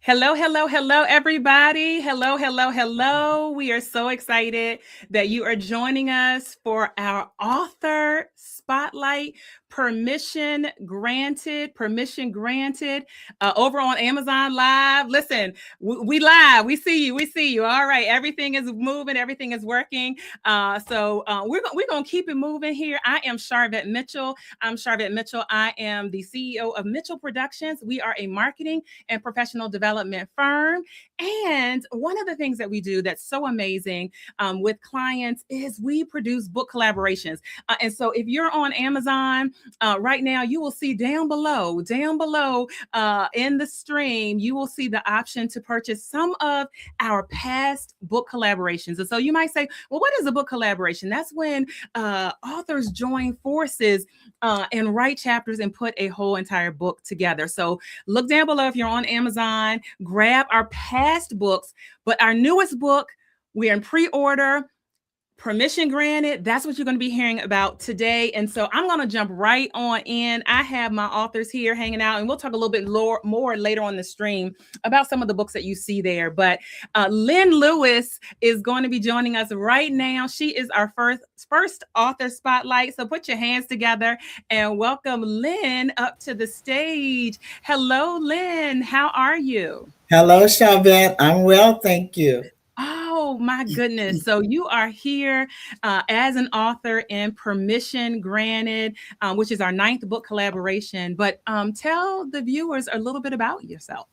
Hello, hello, hello, everybody. Hello, hello, hello. We are so excited that you are joining us for our author spotlight. Permission granted over on Amazon Live. Listen, we live. We see you. We see you. All right. Everything is moving. Everything is working. We're going to keep it moving here. I am Sharvette Mitchell. I'm Sharvette Mitchell. I am the CEO of Mitchell Productions. We are a marketing and professional development firm. And one of the things that we do that's so amazing with clients is we produce book collaborations. And so if you're on Amazon right now, you will see down below in the stream, you will see the option to purchase some of our past book collaborations. And so you might say, well, what is a book collaboration? That's when authors join forces and write chapters and put a whole entire book together. So look down below if you're on Amazon, grab our past books, but our newest book, we're in pre-order. Permission granted. That's what you're going to be hearing about today. And so I'm going to jump right on in. I have my authors here hanging out, and we'll talk a little bit more later on the stream about some of the books that you see there. But Lynn Lewis is going to be joining us right now. She is our first author spotlight. So put your hands together and welcome Lynn up to the stage. Hello, Lynn. How are you? Hello, Sharvette. I'm well, thank you. Oh my goodness. So you are here as an author in Permission Granted, which is our ninth book collaboration. But tell the viewers a little bit about yourself.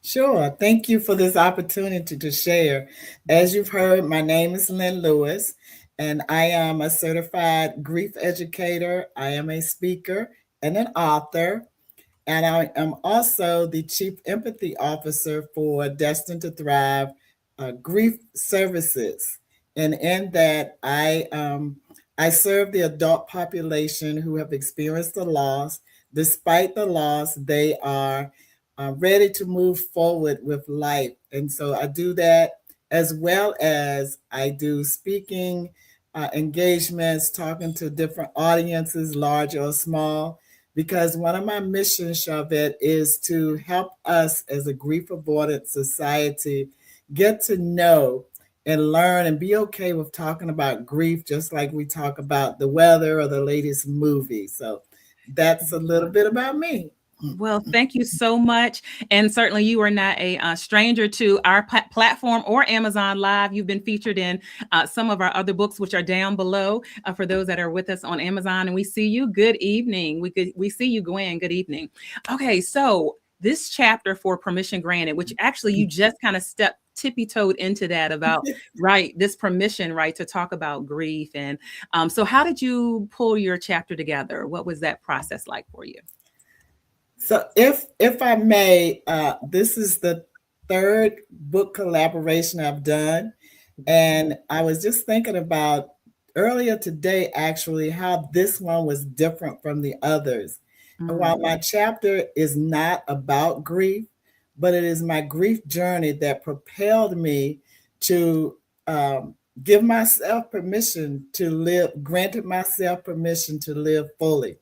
Sure. Thank you for this opportunity to share. As you've heard, my name is Lynn Lewis, and I am a certified grief educator. I am a speaker and an author, and I am also the Chief Empathy Officer for Destined to Thrive Grief Services. And in that, I serve the adult population who have experienced the loss. Despite the loss, they are ready to move forward with life. And so I do that as well as I do speaking engagements, talking to different audiences, large or small, because one of my missions, Sharvette, is to help us as a grief avoidance society get to know and learn and be okay with talking about grief, just like we talk about the weather or the latest movie. So that's a little bit about me. Well, thank you so much. And certainly you are not a stranger to our platform or Amazon Live. You've been featured in some of our other books, which are down below for those that are with us on Amazon. And we see you. Good evening. We see you, Gwen. Good evening. Okay, so this chapter for Permission Granted, which actually you just kind of tippy-toed into that about, right, this permission, right, to talk about grief. And so how did you pull your chapter together? What was that process like for you? So if I may, this is the third book collaboration I've done. And I was just thinking about earlier today, actually, how this one was different from the others. And while my chapter is not about grief, but it is my grief journey that propelled me to give myself permission to live, granted myself permission to live fully.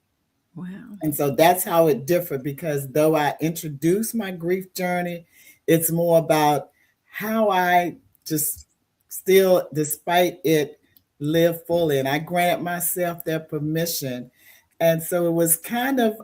Wow. And so that's how it differed, because though I introduced my grief journey, it's more about how I just still, despite it, live fully. And I granted myself that permission. And so it was kind of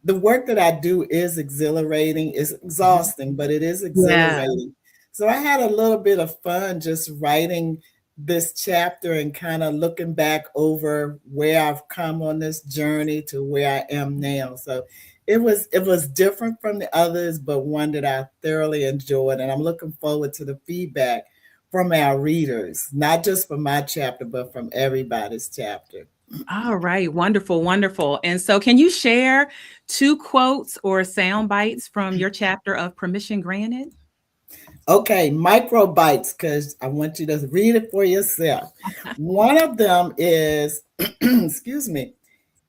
the work that I do is exhilarating, it's exhausting, but it is exhilarating. So I had a little bit of fun just writing this chapter and kind of looking back over where I've come on this journey to where I am now. So it was different from the others, but one that I thoroughly enjoyed. And I'm looking forward to the feedback from our readers, not just from my chapter, but from everybody's chapter. All right. Wonderful. Wonderful. And so can you share two quotes or sound bites from your chapter of Permission Granted? Okay, micro bites, because I want you to read it for yourself. One of them is, excuse me,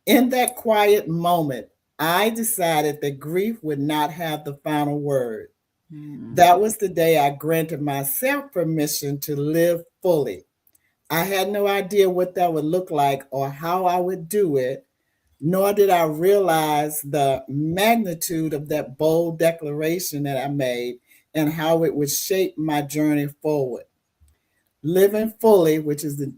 in that quiet moment, I decided that grief would not have the final word. That was the day I granted myself permission to live fully. I had no idea what that would look like or how I would do it, nor did I realize the magnitude of that bold declaration that I made and how it would shape my journey forward. Living Fully, which is the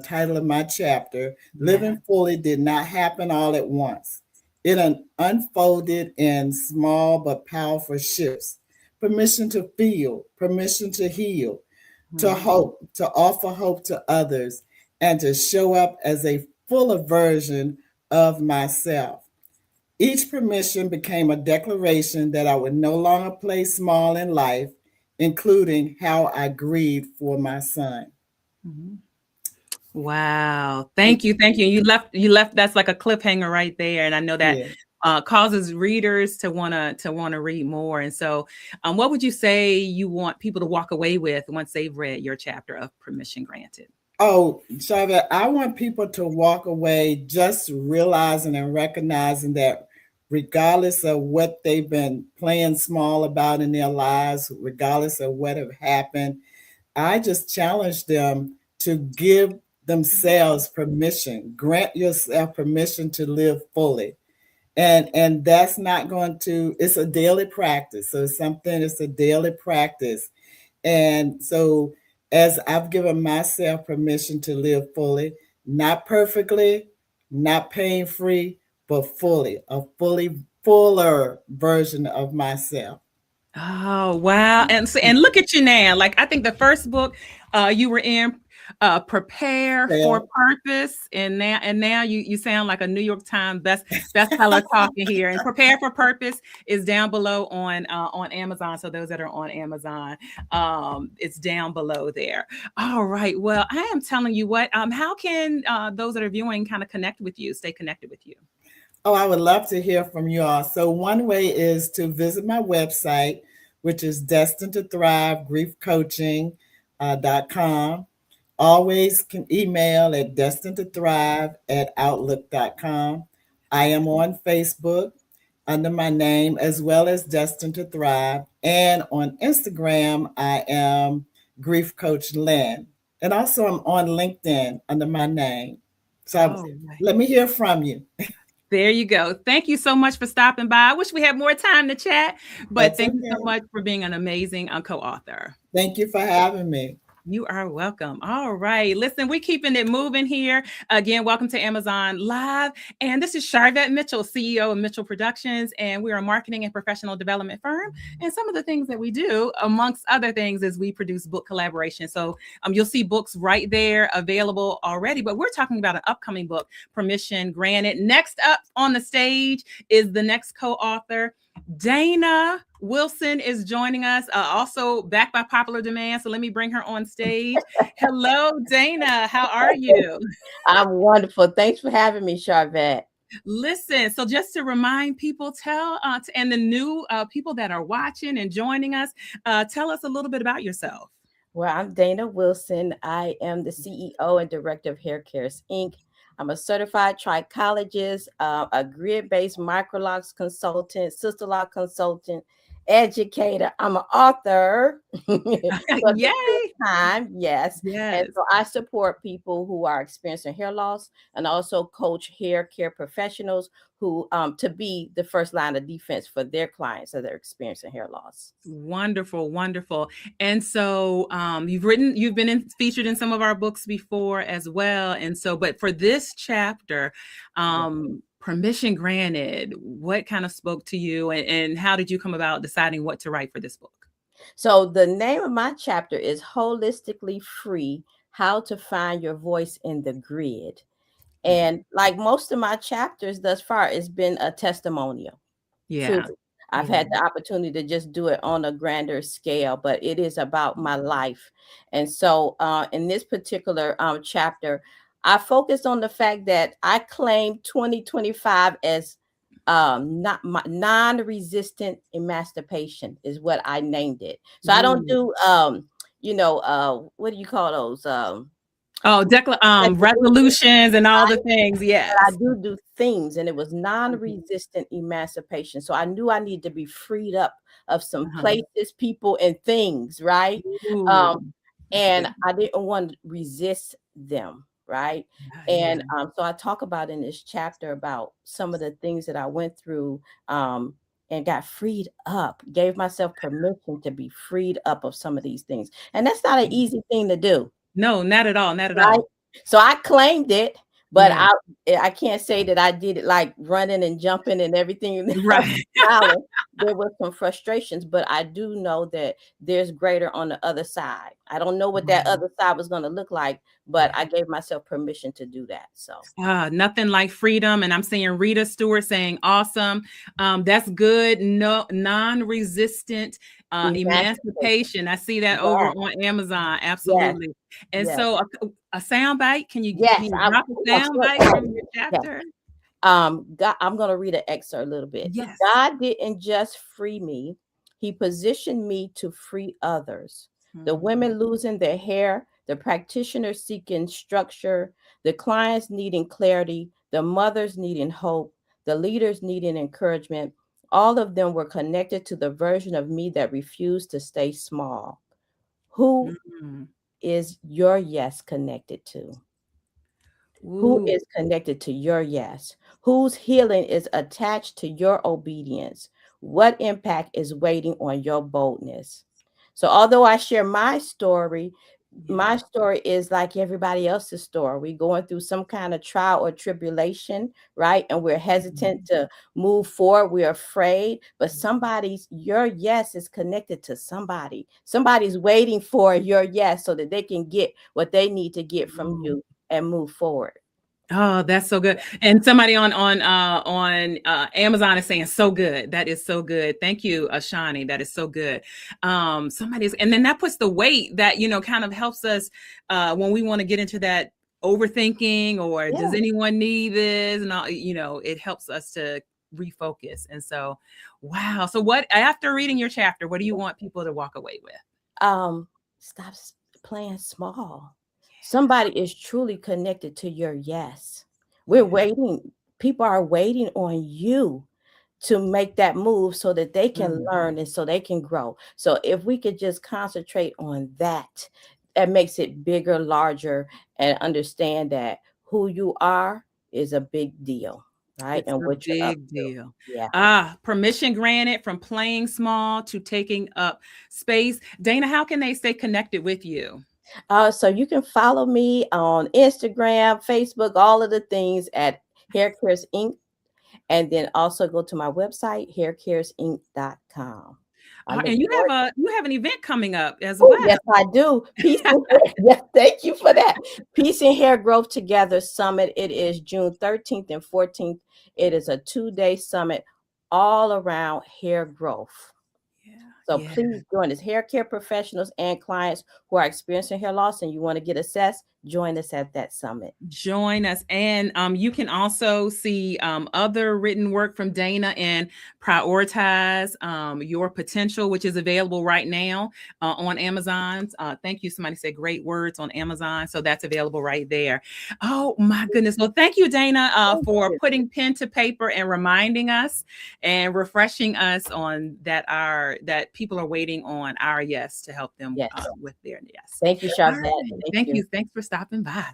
title of my chapter, Yeah. Living Fully did not happen all at once. It unfolded in small but powerful shifts. Permission to feel, permission to heal, to Mhm. hope, to offer hope to others, and to show up as a fuller version of myself. Each permission became a declaration that I would no longer play small in life, including how I grieved for my son. Mhm. Wow. Thank Thank you. Thank you. You left that's like a cliffhanger right there. And I know that you. causes readers to want to read more. And so what would you say you want people to walk away with once they've read your chapter of Permission Granted? Oh, Sharvette, I want people to walk away just realizing and recognizing that regardless of what they've been playing small about in their lives, regardless of what have happened, I just challenge them to give themselves permission, grant yourself permission to live fully. And that's not going to, it's a daily practice. So it's a daily practice. And so, as I've given myself permission to live fully, not perfectly, not pain free, but fully, a fuller version of myself. Oh, wow. And look at you now. Like I think the first book you were in, Prepare for Well, Purpose, and now you sound like a New York Times bestseller talking here. And Prepare for Purpose is down below on Amazon. So those that are on Amazon, it's down below there. All right. Well, I am telling you what, how can those that are viewing kind of connect with you, stay connected with you? oh, I would love to hear from you all. So, one way is to visit my website, which is Destined to Thrive Grief Coaching.com. Always can email at destined to thrive at outlook.com. I am on Facebook under my name as well as Destined to Thrive. And on Instagram, I am Grief Coach Lynn. And also, I'm on LinkedIn under my name. So, Oh, right. let me hear from you. There you go. Thank you so much for stopping by. I wish we had more time to chat, but That's thank you so okay. much for being an amazing co-author. Thank you for having me. You are welcome. All right. Listen, we're keeping it moving here. Again, welcome to Amazon Live. And this is Sharvette Mitchell, CEO of Mitchell Productions. And we're a marketing and professional development firm. And some of the things that we do, amongst other things, is we produce book collaboration. So you'll see books right there available already. But we're talking about an upcoming book, Permission Granted. Next up on the stage is the next co-author. Dana Wilson is joining us, also back by popular demand. So let me bring her on stage. Hello, Dana. How are you? I'm wonderful. Thanks for having me, Sharvette. Listen, so just to remind people, and the new people that are watching and joining us, tell us a little bit about yourself. Well, I'm Dana Wilson. I am the CEO and Director of Hair Cares Inc. I'm a certified trichologist, a grid-based microlocks consultant, sister lock consultant, educator. I'm an author for the Yay! fifth time, yes. And Yes. so I support people who are experiencing hair loss, and also coach hair care professionals who to be the first line of defense for their clients that are experiencing hair loss. Wonderful, wonderful. And so you've been featured in some of our books before as well. And so, but for this chapter, Permission Granted, what kind of spoke to you, and how did you come about deciding what to write for this book? So the name of my chapter is Holistically Free: How to Find Your Voice in the Grid. And like most of my chapters thus far, it's been a testimonial. Yeah. Truly. I've Yeah. had the opportunity to just do it on a grander scale, but it is about my life. And so in this particular chapter, I focused on the fact that I claim 2025 as not my non-resistant emancipation is what I named it. So I don't Ooh. do what do you call those? Oh, resolutions and all the things. I Yes. do themes, and it was non-resistant emancipation. So I knew I needed to be freed up of some Uh-huh. places, people, and things, right? Ooh. Um, That's and good. I didn't want to resist them. right? And so I talk about in this chapter about some of the things that I went through, and got freed up, gave myself permission to be freed up of some of these things. And that's not an easy thing to do. No, not at all. Not at Right? all. So I claimed it, but Yeah. I can't say that I did it like running and jumping and everything. Right. There were some frustrations, but I do know that there's greater on the other side. I don't know what that other side was going to look like, but I gave myself permission to do that. So nothing like freedom. And I'm seeing Rita Stewart saying, awesome. That's good. No, non-resistant emancipation. I see that over on Amazon. Absolutely. And so a sound bite. Can you drop a sound bite from your chapter? God, I'm going to read an excerpt a little bit. Yes. God didn't just free me. He positioned me to free others. The women losing their hair, the practitioners seeking structure, the clients needing clarity, the mothers needing hope, the leaders needing encouragement. All of them were connected to the version of me that refused to stay small. Who is your yes connected to? Who is connected to your yes? Whose healing is attached to your obedience? What impact is waiting on your boldness? So although I share my story is like everybody else's story. We're going through some kind of trial or tribulation, right? And we're hesitant to move forward. We're afraid, but your yes is connected to somebody. Somebody's waiting for your yes so that they can get what they need to get from you and move forward. Oh, that's so good. And somebody on Amazon is saying so good. That is so good. Thank you, Ashani. That is so good. And then that puts the weight that, kind of helps us when we want to get into that overthinking or does anyone need this? And all, it helps us to refocus. And so, wow. So after reading your chapter, what do you want people to walk away with? Stop playing small. Somebody is truly connected to your yes. We're waiting. People are waiting on you to make that move so that they can learn and so they can grow. So if we could just concentrate on that, that makes it bigger, larger, and understand that who you are is a big deal. Right. It's and a what you're up big to. deal. Yeah. Permission granted from playing small to taking up space. Dana, how can they stay connected with you? So you can follow me on Instagram, Facebook, all of the things at Hair Cares Inc. And then also go to my website, haircaresinc.com. And you have an event coming up as well. Yes, I do. Peace and yes, thank you for that. Peace and Hair Growth Together Summit. It is June 13th and 14th. It is a 2-day summit all around hair growth. So please join us. Hair care professionals and clients who are experiencing hair loss and you want to get assessed, join us at that summit. Join us. And you can also see other written work from Dana and Prioritize Your Potential, which is available right now on Amazon. Thank you. Somebody said great words on Amazon. So that's available right there. Oh, my goodness. Well, thank you, Dana, for putting pen to paper and reminding us and refreshing us on that people are waiting on our yes to help them with their yes. Thank you, Sharvette. Right. Thank you. Thanks for stopping by.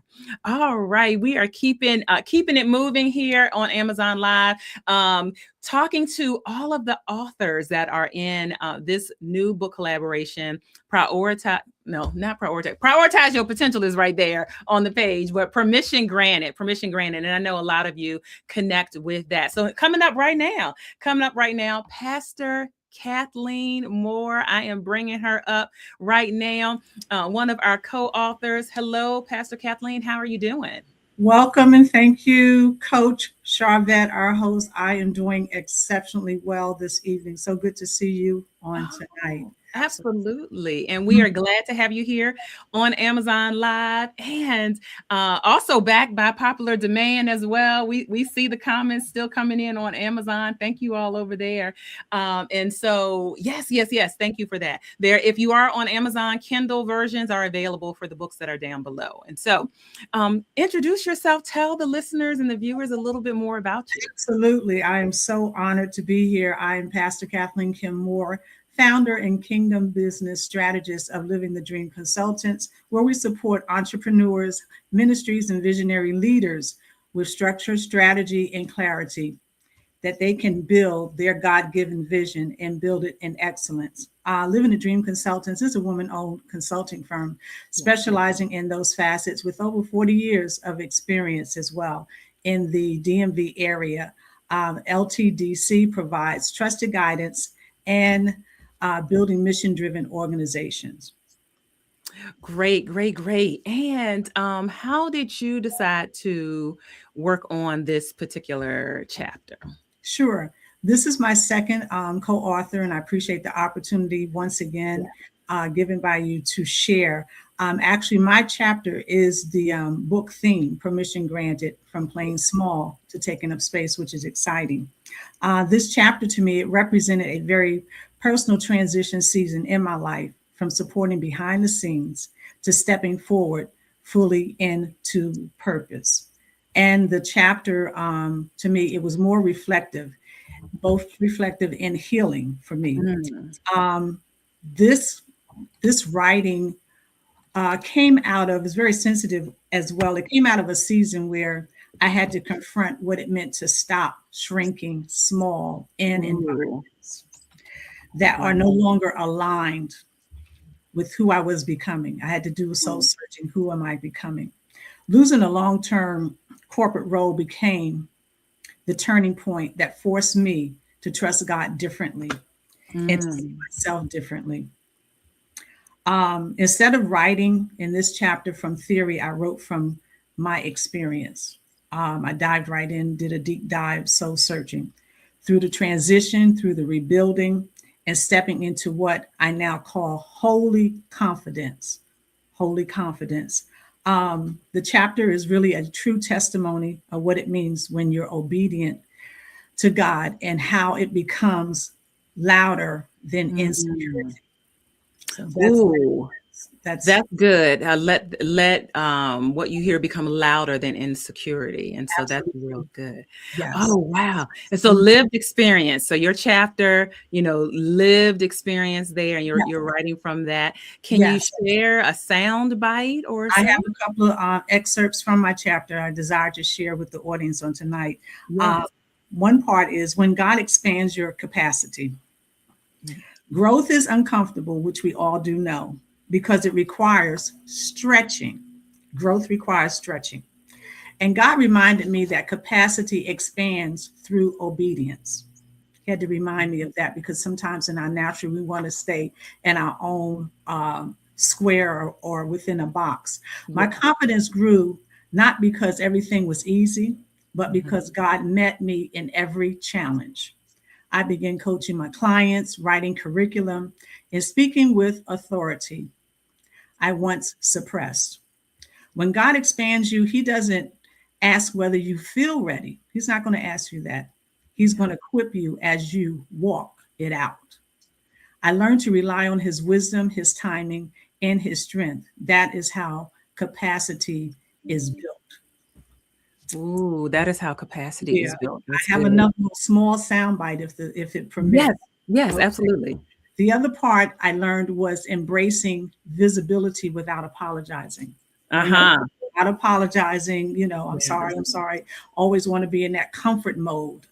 All right. We are keeping it moving here on Amazon Live, talking to all of the authors that are in this new book collaboration, Prioritize Your Potential is right there on the page, but permission granted. And I know a lot of you connect with that. So coming up right now, Pastor Kathleen Moore. I am bringing her up right now. One of our co-authors. Hello, Pastor Kathleen. How are you doing? Welcome and thank you, Coach Sharvette, our host. I am doing exceptionally well this evening. So good to see you on tonight. Absolutely. And we are glad to have you here on Amazon Live and also backed by popular demand as well. We see the comments still coming in on Amazon. Thank you all over there. And so, yes. Thank you for that. There, if you are on Amazon, Kindle versions are available for the books that are down below. And so introduce yourself. Tell the listeners and the viewers a little bit more about you. Absolutely. I am so honored to be here. I am Pastor Kathleen Kim Moore, founder and kingdom business strategist of Living the Dream Consultants, where we support entrepreneurs, ministries, and visionary leaders with structure, strategy, and clarity that they can build their God-given vision and build it in excellence. Living the Dream Consultants is a woman-owned consulting firm specializing in those facets with over 40 years of experience as well in the DMV area. LTDC provides trusted guidance and building mission-driven organizations. Great, great, great. And how did you decide to work on this particular chapter? Sure. This is my second co-author, and I appreciate the opportunity once again given by you to share. Actually, my chapter is the book theme, Permission Granted, from Playing Small to Taking Up Space, which is exciting. This chapter to me, it represented a very personal transition season in my life, from supporting behind the scenes to stepping forward fully into purpose. And the chapter, to me, it was more reflective, both reflective and healing for me. This writing came out of, it's very sensitive as well. It came out of a season where I had to confront what it meant to stop shrinking small in environments that are no longer aligned with who I was becoming. I had to do soul searching. Who am I becoming? Losing a long-term corporate role became the turning point that forced me to trust God differently and to see myself differently. Instead of writing in this chapter from theory, I wrote from my experience. I dived right in, did a deep dive, soul searching through the transition, through the rebuilding, and stepping into what I now call holy confidence. Holy confidence. The chapter is really a true testimony of what it means when you're obedient to God and how it becomes louder than insecurity. So that's good. Let what you hear become louder than insecurity, and so absolutely. That's real good. Yes. Oh wow! And so lived experience. So your chapter, lived experience there, and you're writing from that. Can you share a sound bite or something? I have a couple of excerpts from my chapter I desire to share with the audience on tonight. Yes. One part is when God expands your capacity. Growth is uncomfortable, which we all do know, because it requires stretching. Growth requires stretching. And God reminded me that capacity expands through obedience. He had to remind me of that because sometimes in our natural, we want to stay in our own square or within a box. My confidence grew not because everything was easy, but because God met me in every challenge. I began coaching my clients, writing curriculum, and speaking with authority I once suppressed. When God expands you, he doesn't ask whether you feel ready. He's not going to ask you that. He's going to equip you as you walk it out. I learned to rely on his wisdom, his timing, and his strength. That is how capacity is built. Ooh, that is how capacity is built. That's I have another small soundbite if it permits. Yes, absolutely. The other part I learned was embracing visibility without apologizing. Without apologizing, I'm sorry. Always want to be in that comfort mode.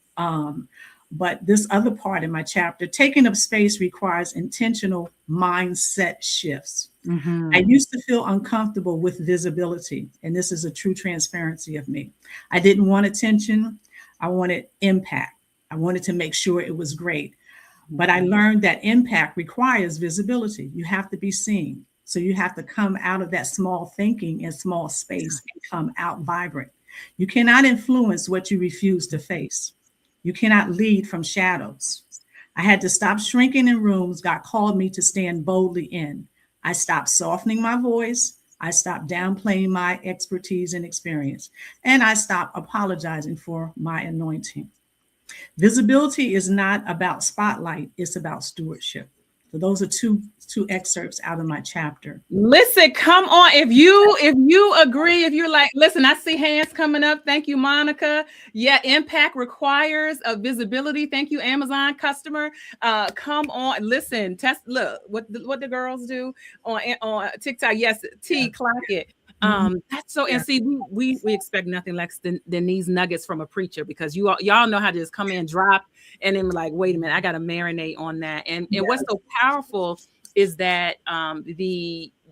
But this other part in my chapter, taking up space requires intentional mindset shifts. I used to feel uncomfortable with visibility, and this is a true transparency of me. I didn't want attention. I wanted impact. I wanted to make sure it was great. But I learned that impact requires visibility. You have to be seen. So you have to come out of that small thinking and small space and come out vibrant. You cannot influence what you refuse to face. You cannot lead from shadows. I had to stop shrinking in rooms God called me to stand boldly in. I stopped softening my voice. I stopped downplaying my expertise and experience. And I stopped apologizing for my anointing. Visibility is not about spotlight. It's about stewardship. So those are two excerpts out of my chapter. Listen, come on. If you agree, if you're like, listen, I see hands coming up. Thank you, Monica. Yeah, impact requires a visibility. Thank you, Amazon customer. Come on, listen, look what the girls do on TikTok. Yes, clock it. That's so, and see, we expect nothing less than these nuggets from a preacher, because y'all know how to just come in, drop, and then like, wait a minute, I got to marinate on that. And what's so powerful is that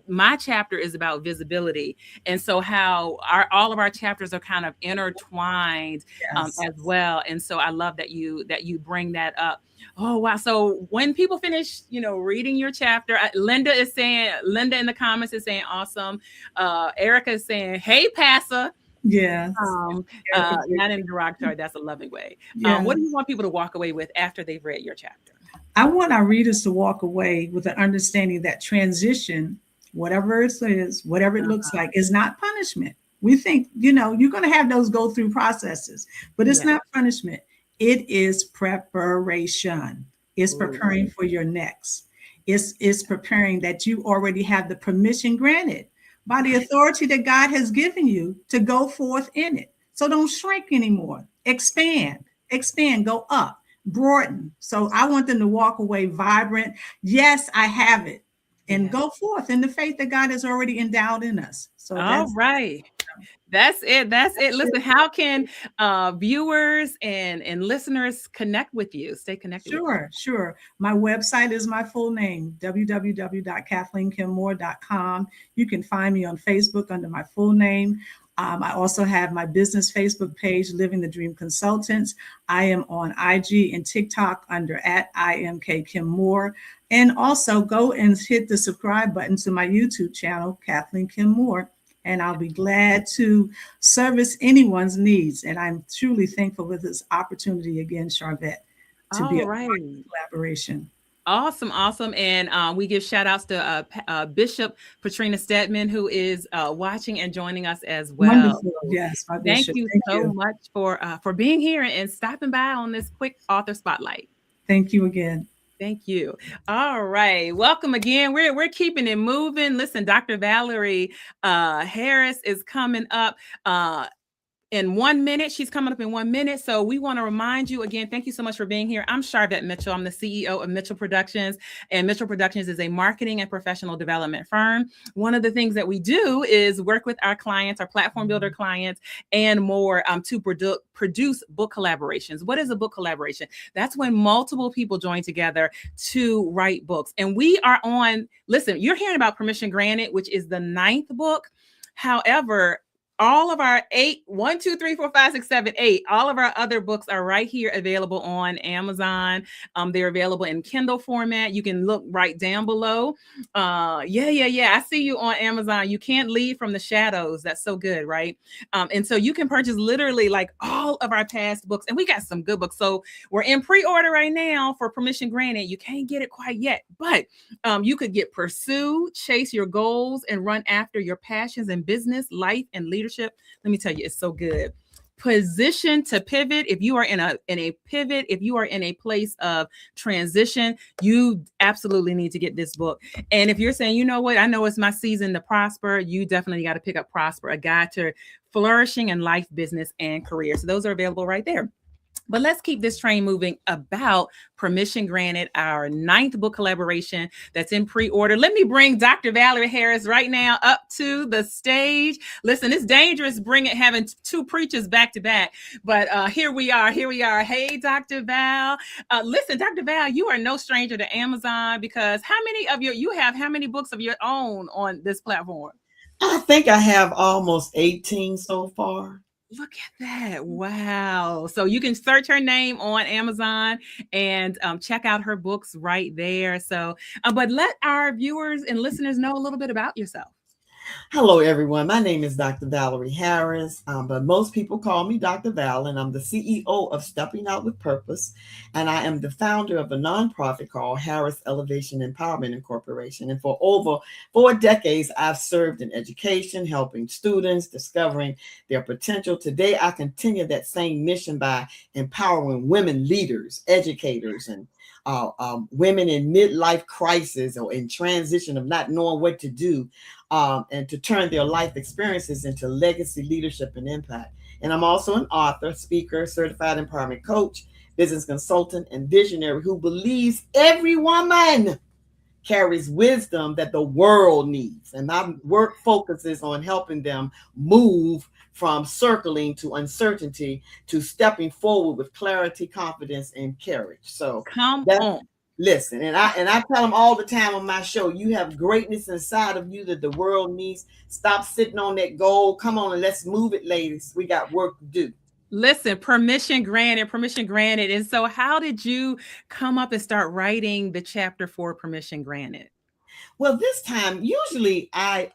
my chapter is about visibility, and so how all of our chapters are kind of intertwined as well. And so I love that you bring that up. Oh wow! So when people finish, reading your chapter, Linda in the comments is saying awesome. Erica is saying, "Hey, Pastor." Yes. Not in a derogatory. That's a loving way. What do you want people to walk away with after they've read your chapter? I want our readers to walk away with an understanding that transition, whatever it is, whatever it looks like, is not punishment. We think, you're going to have those go through processes, but it's not punishment. It is preparation. It's preparing for your next. It's preparing that you already have the permission granted by the authority that God has given you to go forth in it. So don't shrink anymore. Expand, go up, broaden. So I want them to walk away vibrant. Yes, I have it. And go forth in the faith that God has already endowed in us. So all right. That's it. Listen, how can viewers and listeners connect with you? Stay connected. Sure. My website is my full name, www.kathleenkimmore.com. You can find me on Facebook under my full name. I also have my business Facebook page, Living the Dream Consultants. I am on IG and TikTok under @IMKKimMore. And also go and hit the subscribe button to my YouTube channel, Kathleen Kim Moore. And I'll be glad to service anyone's needs. And I'm truly thankful for this opportunity again, Sharvette, to be a part of the collaboration. Awesome. And we give shout outs to Bishop Patrina Stedman, who is watching and joining us as well. Wonderful. Yes. Thank you so much for being here and stopping by on this quick author spotlight. Thank you again. Thank you. All right. Welcome again. We're keeping it moving. Listen, Dr. Valarie Harris is coming up in 1 minute. She's coming up in 1 minute. So we want to remind you again, thank you so much for being here. I'm Sharvette Mitchell. I'm the CEO of Mitchell Productions, and Mitchell Productions is a marketing and professional development firm. One of the things that we do is work with our clients, our platform builder clients, and more to produce book collaborations. What is a book collaboration? That's when multiple people join together to write books. And we are listen, you're hearing about Permission Granted, which is the 9th book. However, all of our 8, 1, 2, 3, 4, 5, 6, 7, 8, all of our other books are right here available on Amazon. They're available in Kindle format. You can look right down below. I see you on Amazon. You Can't Leave from the Shadows. That's so good, right? And so you can purchase literally like all of our past books, and we got some good books. So we're in pre-order right now for Permission Granted. You can't get it quite yet, but you could get Pursue, Chase Your Goals, and Run After Your Passions in Business, Life, and Leadership. Let me tell you, it's so good. Position to Pivot. If you are in a pivot, if you are in a place of transition, you absolutely need to get this book. And if you're saying, you know what, I know it's my season to prosper, you definitely got to pick up Prosper, a guide to flourishing in life, business, and career. So those are available right there. But let's keep this train moving about Permission Granted, our 9th book collaboration that's in pre-order. Let me bring Dr. Valarie Harris right now up to the stage. Listen, it's dangerous having 2 preachers back to back, but here we are. Hey, Dr. Val. Listen, Dr. Val, you are no stranger to Amazon, because how many books of your own on this platform? I think I have almost 18 so far. Look at that. Wow. So you can search her name on Amazon and check out her books right there. So, but let our viewers and listeners know a little bit about yourself. Hello, everyone. My name is Dr. Valarie Harris, but most people call me Dr. Val, and I'm the CEO of Stepping Out with Purpose, and I am the founder of a nonprofit called Harris Elevation Empowerment Incorporation. And for over 4 decades, I've served in education, helping students discovering their potential. Today, I continue that same mission by empowering women leaders, educators, and women in midlife crisis or in transition of not knowing what to do, and to turn their life experiences into legacy, leadership, and impact. And I'm also an author, speaker, certified empowerment coach, business consultant, and visionary who believes every woman carries wisdom that the world needs. And my work focuses on helping them move from circling to uncertainty to stepping forward with clarity, confidence, and courage. So Come on. listen, and I tell them all the time on my show, you have greatness inside of you that the world needs. Stop sitting on that goal. Come on and let's move it, ladies. We got work to do. Listen, permission granted, permission granted. And so how did you come up and start writing the chapter for permission granted? Well, this time, usually I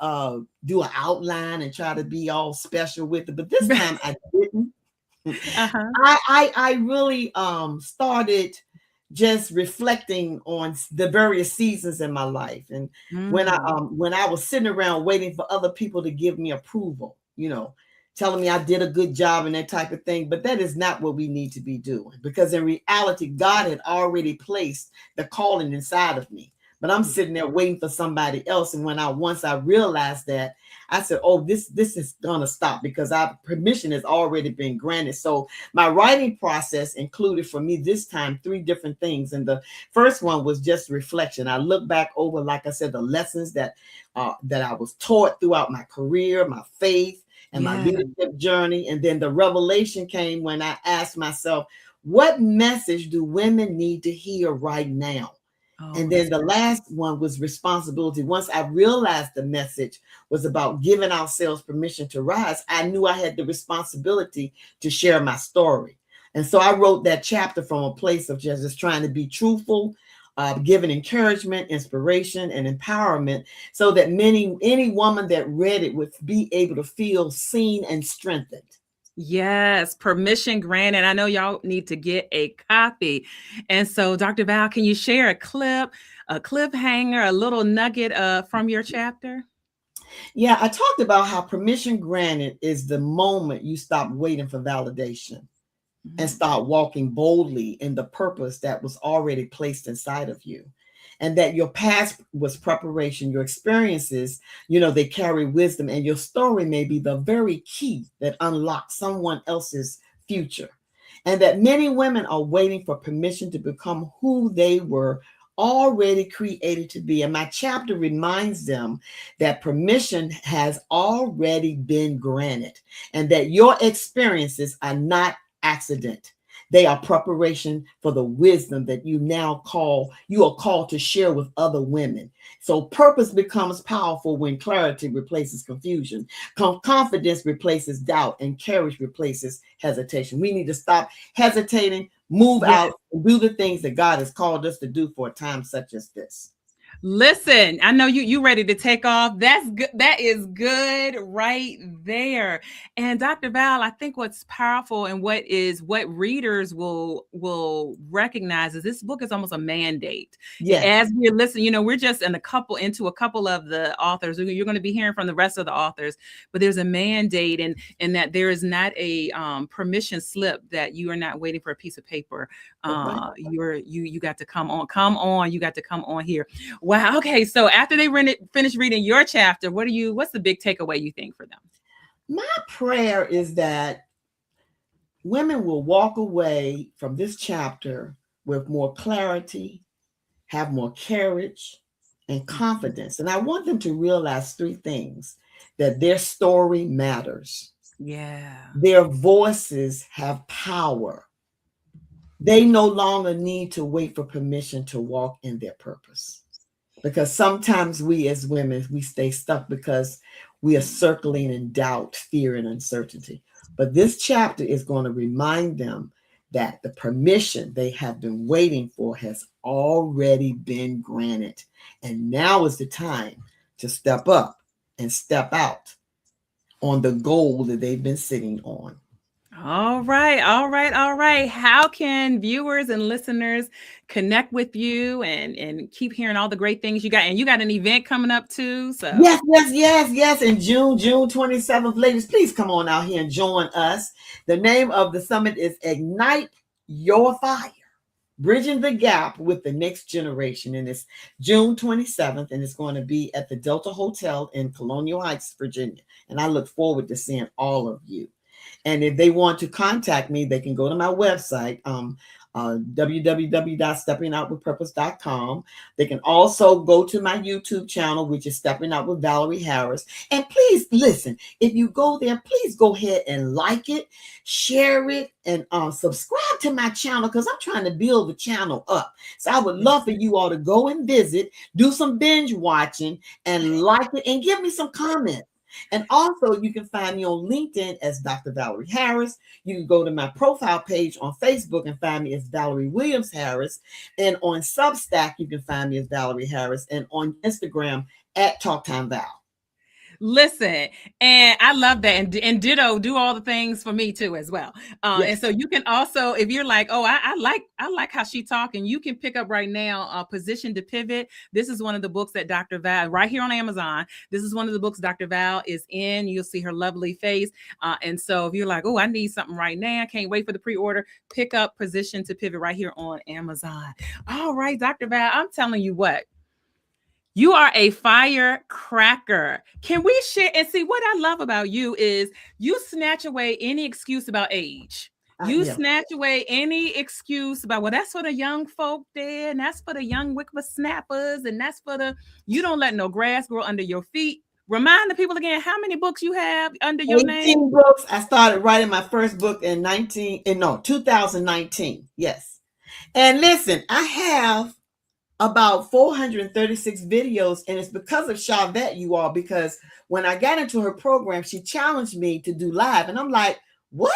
do an outline and try to be all special with it, but this time I didn't. I really started just reflecting on the various seasons in my life, and when I was sitting around waiting for other people to give me approval, telling me I did a good job and that type of thing. But that is not what we need to be doing, because in reality, God had already placed the calling inside of me. But I'm sitting there waiting for somebody else. And once I realized that, I said, oh, this is gonna stop, because our permission has already been granted. So my writing process included for me this time 3 different things. And the first one was just reflection. I look back over, like I said, the lessons that I was taught throughout my career, my faith, and my leadership journey. And then the revelation came when I asked myself, what message do women need to hear right now? And then the last one was responsibility. Once I realized the message was about giving ourselves permission to rise, I knew I had the responsibility to share my story. And so I wrote that chapter from a place of just trying to be truthful, giving encouragement, inspiration, and empowerment, so that any woman that read it would be able to feel seen and strengthened. Yes, permission granted. I know y'all need to get a copy. And so, Dr. Val, can you share a cliffhanger, a little nugget from your chapter? Yeah, I talked about how permission granted is the moment you stop waiting for validation and start walking boldly in the purpose that was already placed inside of you. And that your past was preparation, your experiences, they carry wisdom, and your story may be the very key that unlocks someone else's future. And that many women are waiting for permission to become who they were already created to be. And my chapter reminds them that permission has already been granted, and that your experiences are not accident. They are preparation for the wisdom that you are called to share with other women. So purpose becomes powerful when clarity replaces confusion, confidence replaces doubt, and courage replaces hesitation. We need to stop hesitating, move out, and do the things that God has called us to do for a time such as this. Listen, I know you ready to take off. That's good. That is good right there. And Dr. Val, I think what's powerful and what readers will recognize is this book is almost a mandate. As we're listening, we're just into a couple of the authors. You're going to be hearing from the rest of the authors, but there's a mandate, and that there is not a permission slip that you are not waiting for a piece of paper. You got to come on. You got to come on here. Wow. Okay. So after they finish reading your chapter, what's the big takeaway you think for them? My prayer is that women will walk away from this chapter with more clarity, have more courage and confidence. And I want them to realize 3 things: that their story matters. Their voices have power. They no longer need to wait for permission to walk in their purpose. Because sometimes we as women, we stay stuck because we are circling in doubt, fear, and uncertainty. But this chapter is going to remind them that the permission they have been waiting for has already been granted. And now is the time to step up and step out on the goal that they've been sitting on. All right, all right, all right. How can viewers and listeners connect with you and keep hearing all the great things you got? And you got an event coming up too. So Yes. In June 27th, ladies, please come on out here and join us. The name of the summit is Ignite Your Fire, Bridging the Gap with the Next Generation. And it's June 27th, and it's going to be at the Delta Hotel in Colonial Heights, Virginia. And I look forward to seeing all of you. And if they want to contact me, they can go to my website, www.steppingoutwithpurpose.com. They can also go to my YouTube channel, which is Stepping Out with Valarie Harris. And please listen, if you go there, please go ahead and like it, share it, and subscribe to my channel, because I'm trying to build the channel up. So I would love for you all to go and visit, do some binge watching, and like it, and give me some comments. And also, you can find me on LinkedIn as Dr. Valarie Harris. You can go to my profile page on Facebook and find me as Valarie Williams Harris. And on Substack, you can find me as Valarie Harris. And on Instagram, at Talk Time Val. listen, and I love that. And ditto, do all the things for me too as well. Yes. And so you can also, if you're like, oh, I like how she talking, you can pick up right now, Position to Pivot. This is one of the books that Dr. Val, right here on Amazon. This is one of the books Dr. Val is in. You'll see her lovely face. And so if you're like, oh, I need something right now, I can't wait for the pre-order, pick up Position to Pivot right here on Amazon. All right, Dr. Val, I'm telling you what. You are a firecracker. Can we share? And see, what I love about you is you snatch away any excuse about age. You snatch away any excuse about, well, that's for the young folk there, and that's for the young whippersnappers, and that's for the, you don't let no grass grow under your feet. Remind the people again, how many books you have under your 18 name? books. I started writing my first book in 2019. Yes. And listen, I have about 436 videos, and it's because of Sharvette, you all, because when I got into her program, she challenged me to do live, and I'm like, what?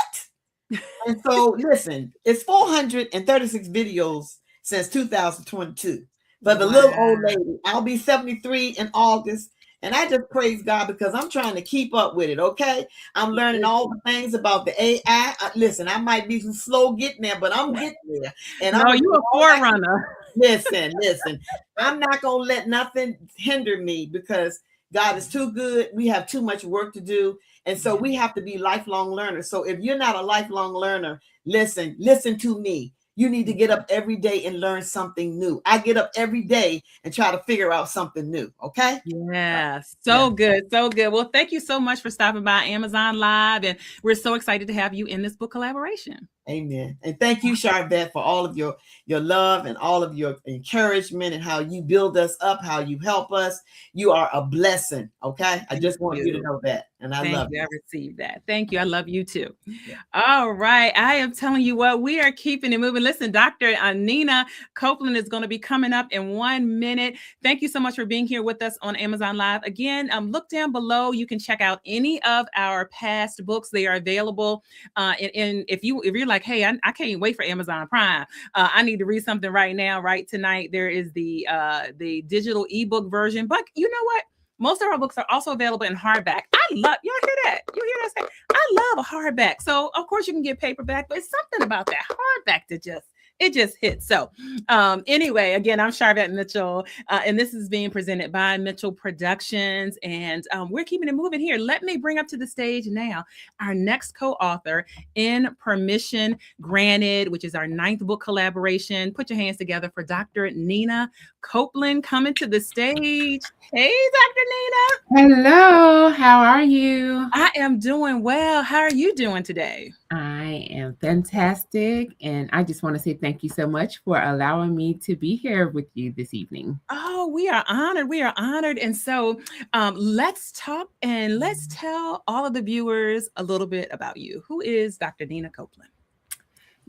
And so listen, it's 436 videos since 2022 for the little old lady. I'll be 73 in August, and I just praise God because I'm trying to keep up with it. Okay, I'm learning all the things about the AI. Listen, I might be slow getting there, but I'm getting there. And no, you're a forerunner. Listen, I'm not going to let nothing hinder me because God is too good. We have too much work to do. And so we have to be lifelong learners. So if you're not a lifelong learner, listen to me. You need to get up every day and learn something new. I get up every day and try to figure out something new. Okay. Yeah. So good. So good. Well, thank you so much for stopping by Amazon Live. And we're so excited to have you in this book collaboration. Amen. And thank you, Sharvette, for all of your love and all of your encouragement and how you build us up, how you help us. You are a blessing. Okay. I just want you to know that. And I love you. I received that. Thank you. I love you too. Yeah. All right. I am telling you what, we are keeping it moving. Listen, Dr. Nina Copeland is going to be coming up in 1 minute. Thank you so much for being here with us on Amazon Live. Again, look down below. You can check out any of our past books. They are available. And if you're like, hey, I can't wait for Amazon Prime. I need to read something right now, right tonight. There is the digital ebook version. But you know what? Most of our books are also available in hardback. I love, y'all hear that? You hear that? I love a hardback. So of course you can get paperback, but it's something about that hardback that just hits. So anyway, again, I'm Sharvette Mitchell, and this is being presented by Mitchell Productions, and we're keeping it moving here. Let me bring up to the stage now our next co-author in Permission Granted, which is our 9th book collaboration. Put your hands together for Dr. Nina Copeland coming to the stage. Hey, Dr. Nina. Hello, how are you? I am doing well. How are you doing today? I am fantastic, and I just want to say thank you so much for allowing me to be here with you this evening. Oh, we are honored. We are honored. And so let's talk and let's tell all of the viewers a little bit about you. Who is Dr. Nina Copeland?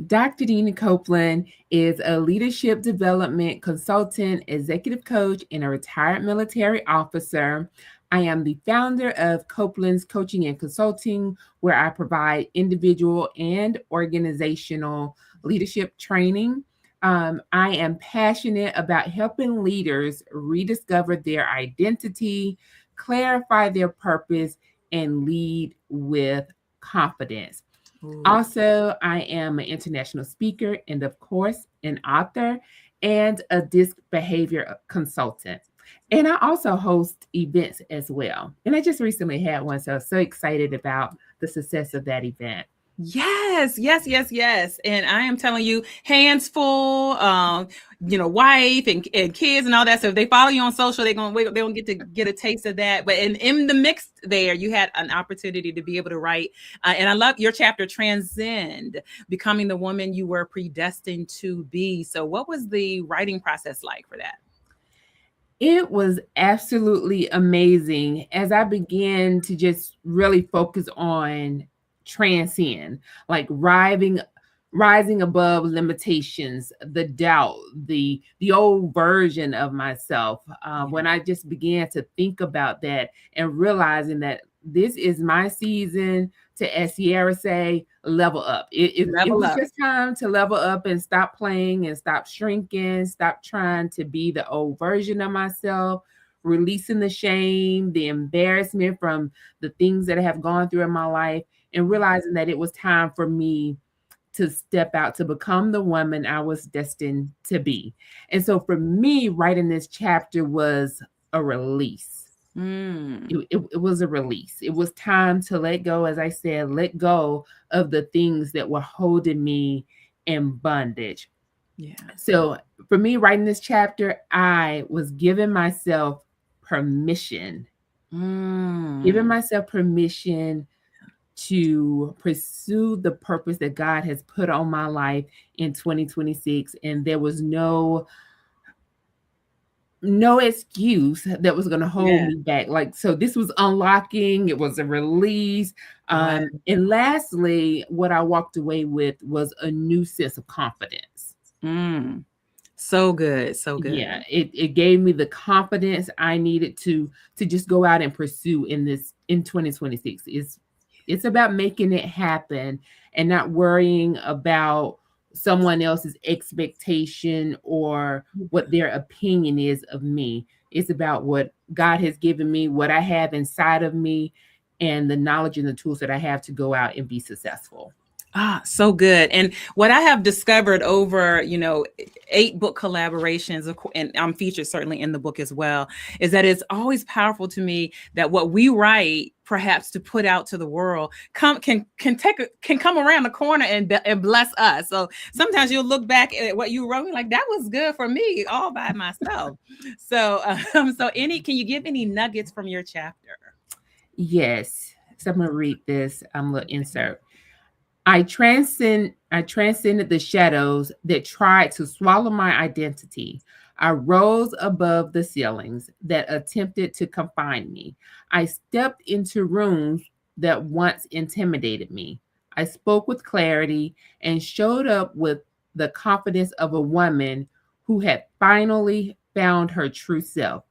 Dr. Nina Copeland is a leadership development consultant, executive coach, and a retired military officer. I am the founder of Copeland's Coaching and Consulting, where I provide individual and organizational leadership training. I am passionate about helping leaders rediscover their identity, clarify their purpose, and lead with confidence. Ooh. Also, I am an international speaker and, of course, an author and a disc behavior consultant. And I also host events as well. And I just recently had one, so I'm so excited about the success of that event. Yes. And I am telling you, hands full, wife and kids and all that. So if they follow you on social, they're gonna get to get a taste of that. But in the mix there, you had an opportunity to be able to write. And I love your chapter, Transcend, becoming the woman you were predestined to be. So what was the writing process like for that? It was absolutely amazing as I began to just really focus on transcend, like rising above limitations, the doubt, the old version of myself. When I just began to think about that and realizing that this is my season to, as Sierra say, level up. It was just time to level up and stop playing and stop shrinking, stop trying to be the old version of myself, releasing the shame, the embarrassment from the things that I have gone through in my life, and realizing that it was time for me to step out to become the woman I was destined to be. And so for me, writing this chapter was a release. It was a release. It was time to let go, as I said, let go of the things that were holding me in bondage. Yeah. So for me, writing this chapter, I was giving myself permission. Giving myself permission to pursue the purpose that God has put on my life in 2026. And there was no excuse that was going to hold me back. Like, so this was unlocking. It was a release. And lastly, what I walked away with was a new sense of confidence. So good. Yeah, it gave me the confidence I needed to just go out and pursue in 2026. It's about making it happen and not worrying about someone else's expectation or what their opinion is of me. It's about what God has given me, what I have inside of me, and the knowledge and the tools that I have to go out and be successful. So good. And what I have discovered over, 8 book collaborations, and I'm featured certainly in the book as well, is that it's always powerful to me that what we write, perhaps to put out to the world, can come around the corner and bless us. So sometimes you'll look back at what you wrote, like that was good for me all by myself. So, can you give any nuggets from your chapter? Yes. So I'm going to read this little insert. I transcended the shadows that tried to swallow my identity. I rose above the ceilings that attempted to confine me. I stepped into rooms that once intimidated me. I spoke with clarity and showed up with the confidence of a woman who had finally found her true self.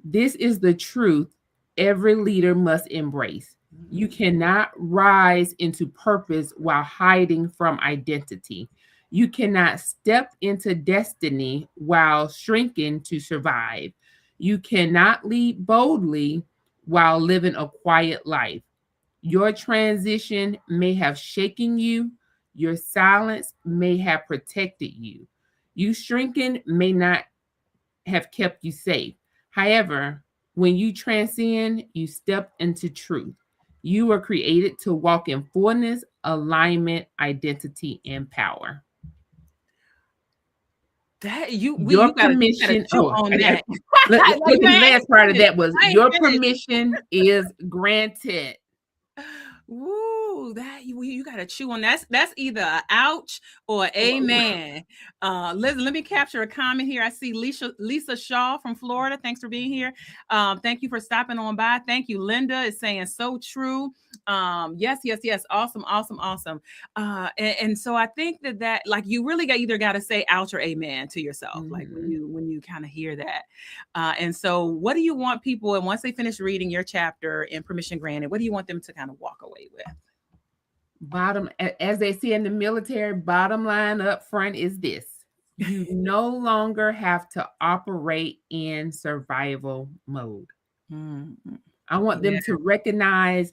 This is the truth every leader must embrace. You cannot rise into purpose while hiding from identity. You cannot step into destiny while shrinking to survive. You cannot lead boldly while living a quiet life. Your transition may have shaken you. Your silence may have protected you. You shrinking may not have kept you safe. However, when you transcend, you step into truth. You were created to walk in fullness, alignment, identity, and power. That you your permission. The last part of that was your permission is granted. Woo, that you gotta chew on that. That's either an ouch or amen. Listen, let me capture a comment here. I see Lisa Shaw from Florida. Thanks for being here. Thank you for stopping on by. Thank you. Linda is saying so true. Yes. Awesome. And so I think that like you really got to say ouch or amen to yourself, like when you kind of hear that. And so what do you want people, and once they finish reading your chapter in Permission Granted, what do you want them to kind of walk away with? Bottom, as they say in the military, bottom line up front is this: you no longer have to operate in survival mode. Mm-hmm. I want them to recognize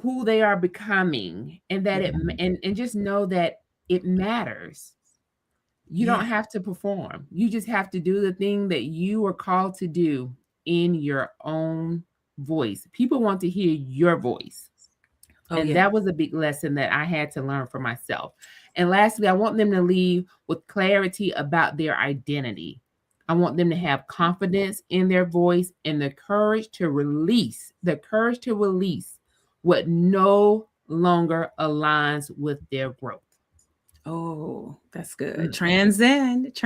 who they are becoming, and that and just know that it matters. You don't have to perform. You just have to do the thing that you are called to do in your own voice. People want to hear your voice. And that was a big lesson that I had to learn for myself. And lastly, I want them to leave with clarity about their identity. I want them to have confidence in their voice and the courage to release what no longer aligns with their growth. Oh, that's good. Transcend.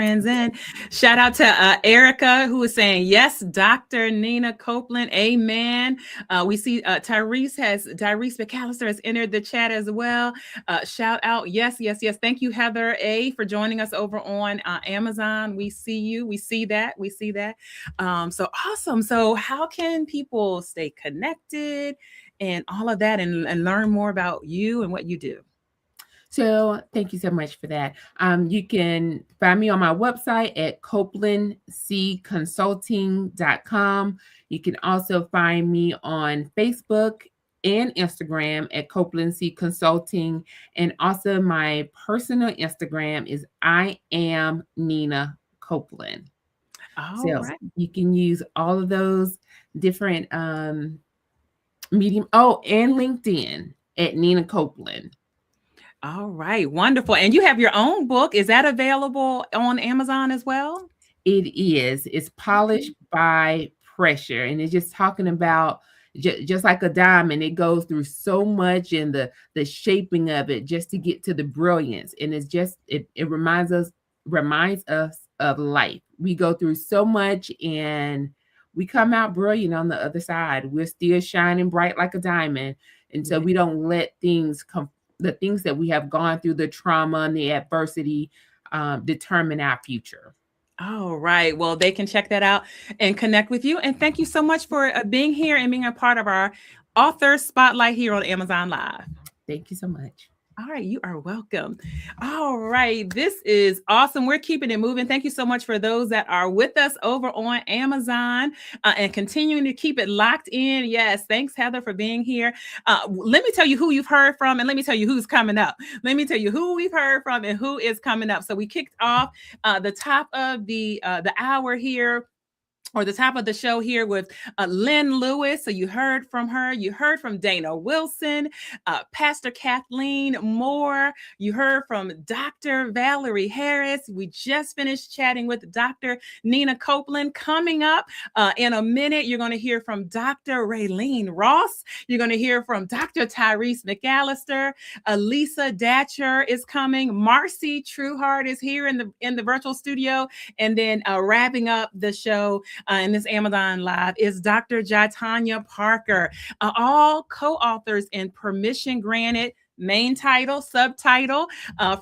Shout out to Erica, who is saying, yes, Dr. Nina Copeland. Amen. We see Tyreese McAllister has entered the chat as well. Shout out. Yes. Thank you, Heather A, for joining us over on Amazon. We see you. We see that. So awesome. So how can people stay connected and all of that and learn more about you and what you do? So thank you so much for that. You can find me on my website at copelandcconsulting.com. You can also find me on Facebook and Instagram at Copeland C Consulting. And also my personal Instagram is I am Nina Copeland. Right. You can use all of those different medium. Oh, and LinkedIn at Nina Copeland. All right. Wonderful. And you have your own book. Is that available on Amazon as well? It is. It's Polished by Pressure. And it's just talking about just like a diamond, it goes through so much in the shaping of it just to get to the brilliance. And it's just, it reminds us of life. We go through so much and we come out brilliant on the other side. We're still shining bright like a diamond. And so we don't let the things that we have gone through, the trauma and the adversity, determine our future. All right. Well, they can check that out and connect with you. And thank you so much for being here and being a part of our author spotlight here on Amazon Live. Thank you so much. All right. You are welcome. All right. This is awesome. We're keeping it moving. Thank you so much for those that are with us over on Amazon and continuing to keep it locked in. Yes. Thanks, Heather, for being here. Let me tell you who you've heard from and let me tell you who's coming up. Let me tell you who we've heard from and who is coming up. So we kicked off the top of the hour here, or the top of the show here with Lynn Lewis. So you heard from her. You heard from Dana Wilson, Pastor Kathleen Moore. You heard from Dr. Valarie Harris. We just finished chatting with Dr. Nina Copeland. Coming up in a minute, you're going to hear from Dr. Raylene Ross. You're going to hear from Dr. Tyreese McAllister. Elisa Datcher is coming. Marcy Trueheart is here in the virtual studio. And then wrapping up the show in this Amazon Live is Dr. GiTonya Parker, all co-authors in Permission Granted, main title, subtitle,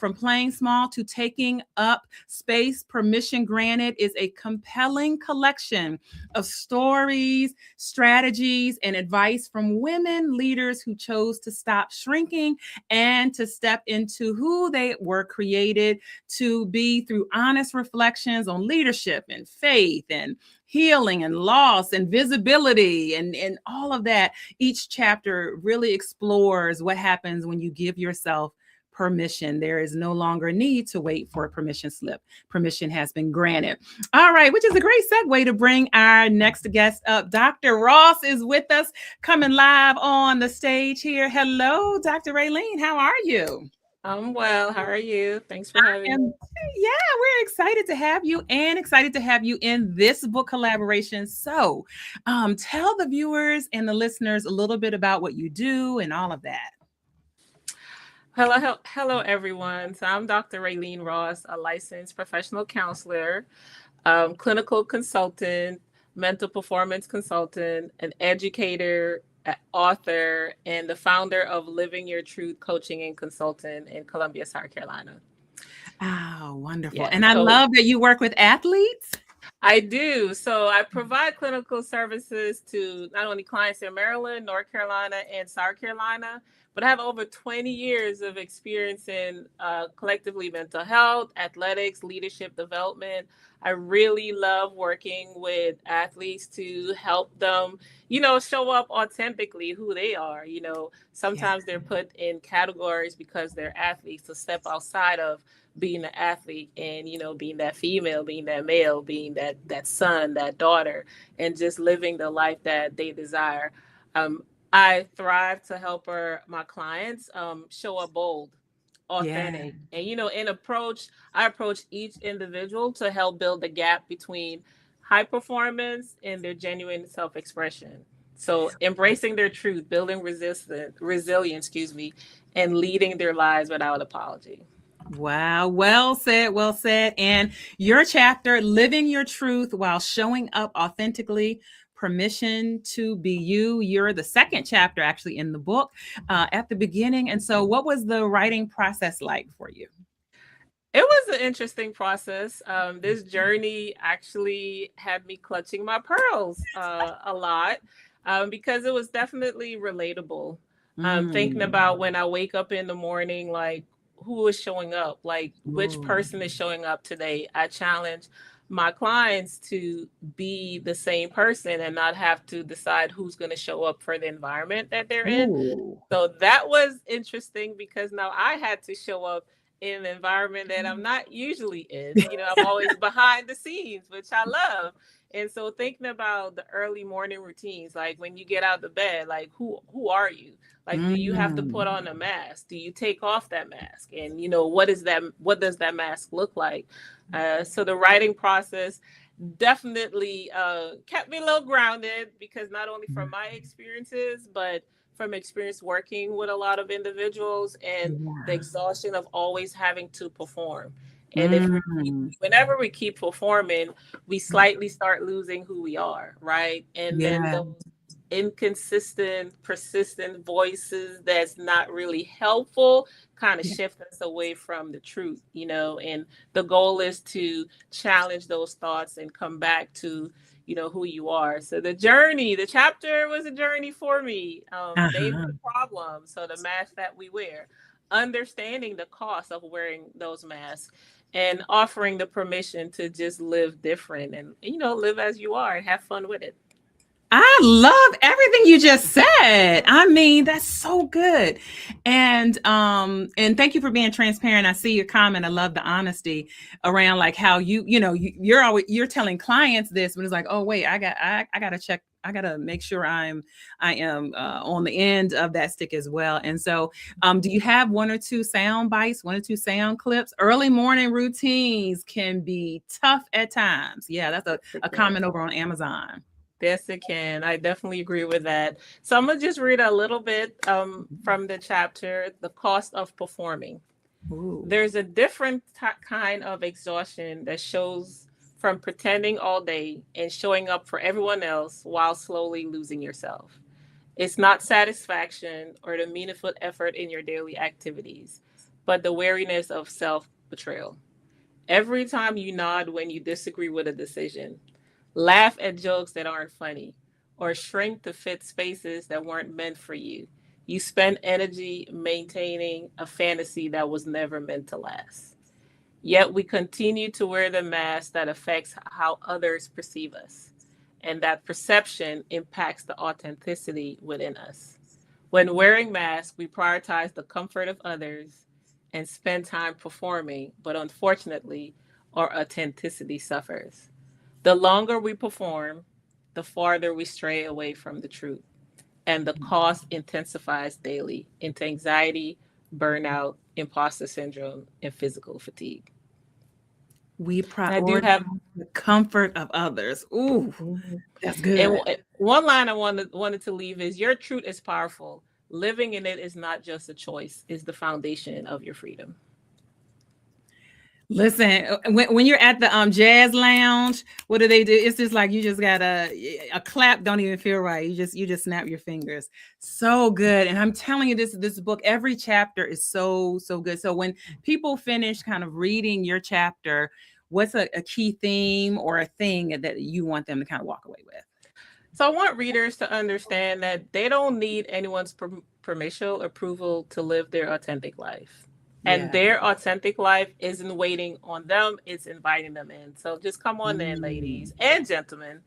From Playing Small to Taking Up Space. Permission Granted is a compelling collection of stories, strategies, and advice from women leaders who chose to stop shrinking and to step into who they were created to be through honest reflections on leadership and faith and healing and loss and visibility and all of that. Each chapter really explores what happens when you give yourself permission. There is no longer need to wait for a permission slip. Permission has been granted. All right, which is a great segue to bring our next guest up. Dr. Ross is with us, coming live on the stage here. Hello, Dr. Raylene. How are you? I'm well. How are you? Thanks for having me. Yeah, we're excited to have you and excited to have you in this book collaboration. So tell the viewers and the listeners a little bit about what you do and all of that. Hello, everyone. So I'm Dr. Raylene Ross, a licensed professional counselor, clinical consultant, mental performance consultant, an educator, author, and the founder of Living Your Truth Coaching and Consultant in Columbia, South Carolina. Oh, wonderful. Yeah, and I love that you work with athletes. I do. So I provide clinical services to not only clients in Maryland, North Carolina, and South Carolina, but I have over 20 years of experience in collectively mental health, athletics, leadership development. I really love working with athletes to help them, show up authentically who they are. Sometimes they're put in categories because they're athletes, to step outside of being an athlete and, being that female, being that male, being that son, that daughter, and just living the life that they desire. I thrive to help my clients show up bold, authentic, and I approach each individual to help build the gap between high performance and their genuine self-expression. So embracing their truth, building resilience, and leading their lives without apology. Wow. Well said. Well said. And your chapter, Living Your Truth While Showing Up Authentically, Permission to Be You. You're the second chapter actually in the book at the beginning. And so what was the writing process like for you? It was an interesting process. This journey actually had me clutching my pearls a lot because it was definitely relatable. Thinking about when I wake up in the morning, like, who is showing up? Like, which person is showing up today? I challenge my clients to be the same person and not have to decide who's going to show up for the environment that they're in. So that was interesting because now I had to show up in an environment that I'm not usually in. I'm always behind the scenes, which I love. And so thinking about the early morning routines, like when you get out of bed, like who are you? Like, do you have to put on a mask? Do you take off that mask? And what does that mask look like? So the writing process definitely kept me a little grounded because not only from my experiences, but from experience working with a lot of individuals and the exhaustion of always having to perform. And whenever we keep performing, we slightly start losing who we are, right? And then those inconsistent, persistent voices that's not really helpful kind of shift us away from the truth, and the goal is to challenge those thoughts and come back to who you are. So the chapter was a journey for me. Name the problem, so the mask that we wear, understanding the cost of wearing those masks, and offering the permission to just live different and live as you are and have fun with it. I love everything you just said. I mean, that's so good. And thank you for being transparent. I see your comment. I love the honesty around like how you're telling clients this, but it's like, oh wait, I gotta check. I gotta make sure I am on the end of that stick as well. And so, do you have one or two sound bites, one or two sound clips? Early morning routines can be tough at times. Yeah, that's a comment over on Amazon. Yes, it can. I definitely agree with that. So I'm going to just read a little bit from the chapter, The Cost of Performing. Ooh. There's a different kind of exhaustion that shows from pretending all day and showing up for everyone else while slowly losing yourself. It's not satisfaction or the meaningful effort in your daily activities, but the weariness of self-betrayal. Every time you nod when you disagree with a decision, laugh at jokes that aren't funny, or shrink to fit spaces that weren't meant for you, you spend energy maintaining a fantasy that was never meant to last. Yet we continue to wear the mask that affects how others perceive us, and that perception impacts the authenticity within us. When wearing masks, we prioritize the comfort of others and spend time performing, but unfortunately, our authenticity suffers. The longer we perform, the farther we stray away from the truth, and the cost intensifies daily into anxiety, burnout, imposter syndrome, and physical fatigue. We prioritize the comfort of others. Ooh, that's good. And one line I wanted to leave is, your truth is powerful. Living in it is not just a choice, it's the foundation of your freedom. Listen, when you're at the jazz lounge, what do? It's just like you just got a clap. Don't even feel right. You just snap your fingers. So good. And I'm telling you, this book, every chapter is so good. So when people finish kind of reading your chapter, what's a key theme or a thing that you want them to kind of walk away with? So I want readers to understand that they don't need anyone's permission, approval to live their authentic life. And their authentic life isn't waiting on them, it's inviting them in. So just come on in, ladies and gentlemen.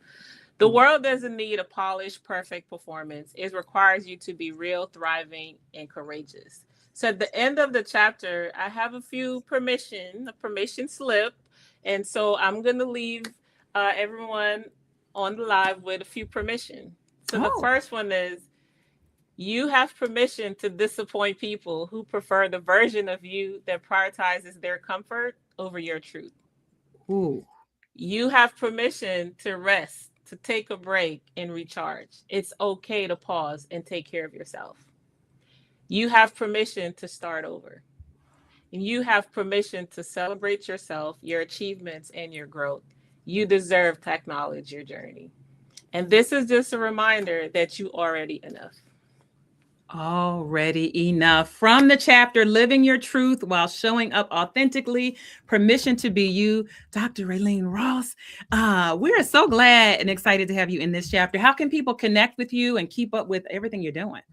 The world doesn't need a polished, perfect performance. It requires you to be real, thriving, and courageous. So at the end of the chapter, I have a permission slip. And so I'm going to leave everyone on the live with a few permission. So the first one is, you have permission to disappoint people who prefer the version of you that prioritizes their comfort over your truth. Ooh. You have permission to rest, to take a break and recharge. It's okay to pause and take care of yourself. You have permission to start over. And you have permission to celebrate yourself, your achievements, and your growth. You deserve to acknowledge your journey. And this is just a reminder that you already enough. Already enough. From the chapter, Living Your Truth While Showing Up Authentically, Permission to Be You, Dr. Raylene Ross. We are so glad and excited to have you in this chapter. How can people connect with you and keep up with everything you're doing?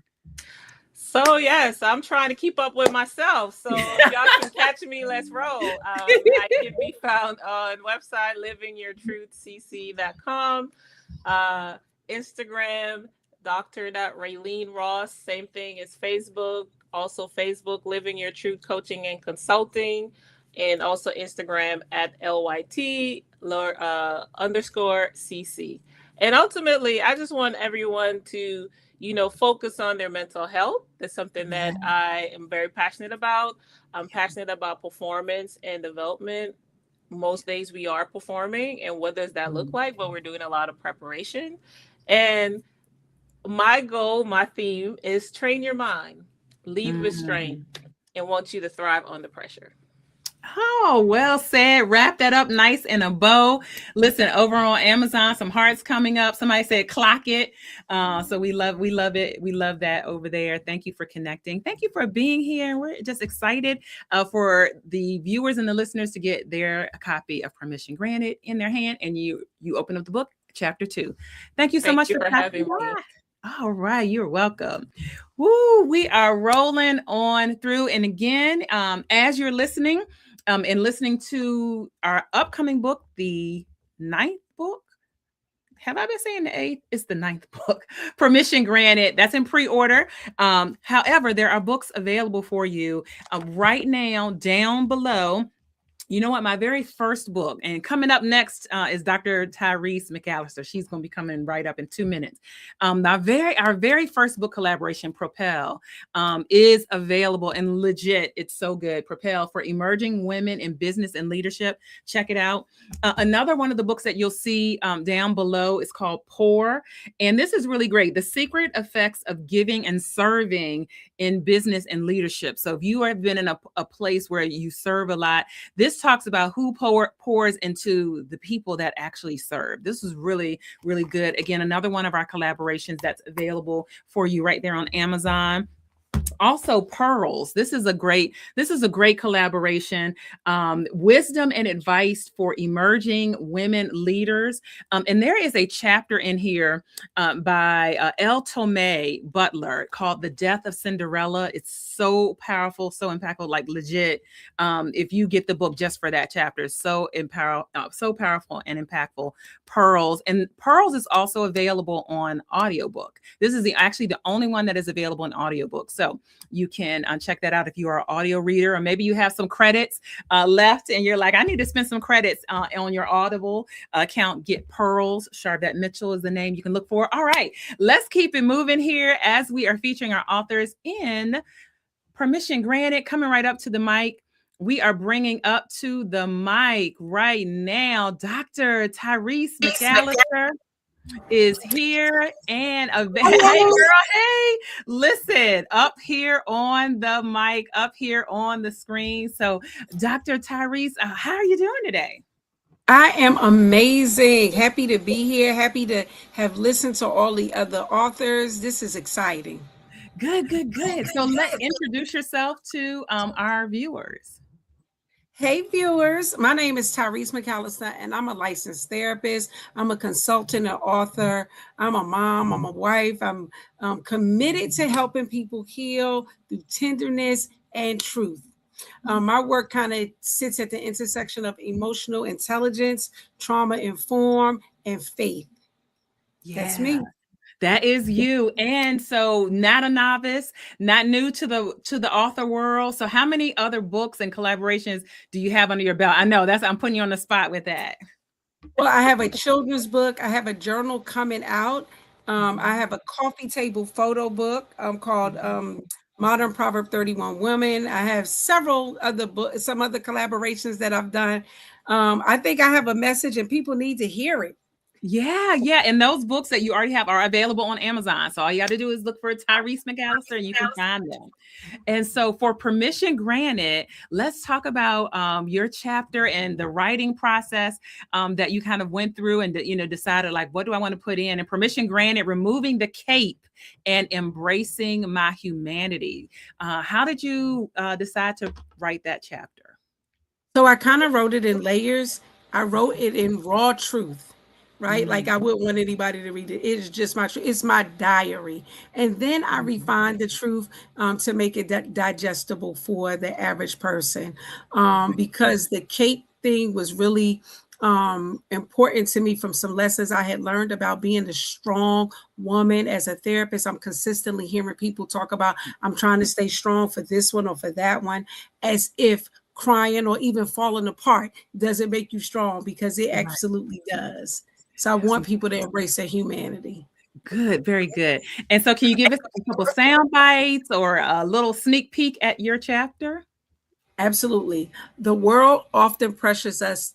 So yes, I'm trying to keep up with myself. So if y'all can catch me, let's roll. I can be found on website livingyourtruthcc.com, Instagram, Dr. Ross. Same thing as Facebook. Also Facebook, Living Your Truth Coaching and Consulting, and also Instagram at LYT_CC. And ultimately, I just want everyone to, focus on their mental health. That's something that I am very passionate about. I'm passionate about performance and development. Most days we are performing. And what does that look like? Well, we're doing a lot of preparation. And my goal, my theme is train your mind, lead with strength, and want you to thrive under pressure. Oh, well said. Wrap that up nice in a bow. Listen, over on Amazon, some hearts coming up. Somebody said clock it. So we love it. We love that over there. Thank you for connecting. Thank you for being here. We're just excited for the viewers and the listeners to get their copy of Permission Granted in their hand. And you open up the book, chapter 2. Thank you so much for having me. All right. You're welcome. Woo, we are rolling on through. And again, as you're listening, and listening to our upcoming book, the 9th book. Have I been saying the 8th? It's the 9th book, Permission Granted. That's in pre-order. However, there are books available for you right now down below. You know what? My very first book, and coming up next is Dr. Tyreese McAllister. She's going to be coming right up in 2 minutes. Our very first book collaboration, Propel, is available and legit. It's so good. Propel for emerging women in business and leadership. Check it out. Another one of the books that you'll see down below is called Pour. And this is really great. The Secret Effects of Giving and Serving in Business and Leadership. So if you have been in a place where you serve a lot, this talks about who pours into the people that actually serve. This is really, really good. Again, another one of our collaborations that's available for you right there on Amazon. Also, Pearls. This is a great collaboration. Wisdom and advice for emerging women leaders. And there is a chapter in here by L. Tomei Butler called "The Death of Cinderella." It's so powerful, so impactful, like legit. If you get the book just for that chapter, so powerful and impactful. Pearls. And Pearls is also available on audiobook. This is actually the only one that is available in audiobook. So you can check that out if you are an audio reader, or maybe you have some credits left and you're like, I need to spend some credits on your Audible account. Get Pearls. Sharvette Mitchell is the name you can look for. All right, let's keep it moving here as we are featuring our authors in Permission Granted. Coming right up to the mic. We are bringing up to the mic right now, Dr. Tyreese McAllister is here, and hey girl, hey, listen, up here on the mic, up here on the screen. So Dr. Tyreese, how are you doing today? I am amazing. Happy to be here. Happy to have listened to all the other authors. This is exciting. Good. So introduce yourself to our viewers. Hey viewers, my name is Tyreese McAllister and I'm a licensed therapist. I'm a consultant and author. I'm a mom, I'm a wife. I'm committed to helping people heal through tenderness and truth. My work kind of sits at the intersection of emotional intelligence, trauma informed, and faith. That's me. That is you. And so not a novice, not new to the author world. So how many other books and collaborations do you have under your belt? I know I'm putting you on the spot with that. Well, I have a children's book. I have a journal coming out. I have a coffee table photo book called Modern Proverb 31 Women. I have several other books, some other collaborations that I've done. I think I have a message and people need to hear it. Yeah. And those books that you already have are available on Amazon. So all you got to do is look for Tyreese McAllister and you can find them. And so for permission granted, let's talk about your chapter and the writing process that you kind of went through and, decided like, what do I want to put in? And permission granted, removing the cape and embracing my humanity. How did you decide to write that chapter? So I kind of wrote it in layers. I wrote it in raw truth. Right? Like I wouldn't want anybody to read it. It's just my truth. It's my diary. And then I refined the truth to make it digestible for the average person. Because the cape thing was really important to me from some lessons I had learned about being a strong woman as a therapist. I'm consistently hearing people talk about, I'm trying to stay strong for this one or for that one, as if crying or even falling apart doesn't make you strong, because it absolutely does. So I want people to embrace their humanity. Good, very good. And so can you give us a couple sound bites or a little sneak peek at your chapter? Absolutely. The world often pressures us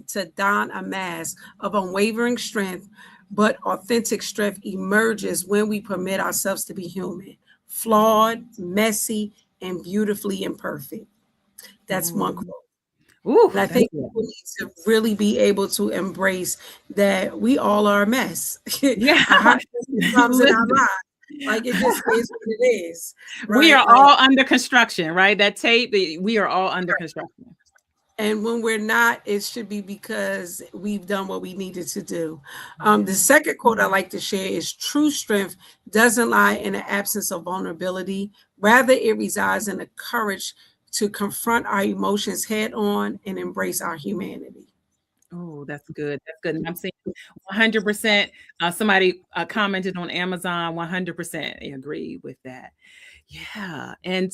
to don a mask of unwavering strength, but authentic strength emerges when we permit ourselves to be human, flawed, messy, and beautifully imperfect. That's one quote. Ooh, and I think people need to really be able to embrace that we all are a mess. Yeah. Comes in our lives. Like it just is what it is. Right? We are all under construction, right? That tape, we are all under construction. And when we're not, it should be because we've done what we needed to do. The second quote I like to share is, true strength doesn't lie in the absence of vulnerability. Rather, it resides in the courage to confront our emotions head on and embrace our humanity. Oh, that's good. That's good. And I'm saying 100%. Somebody commented on Amazon, 100% agree with that. Yeah. And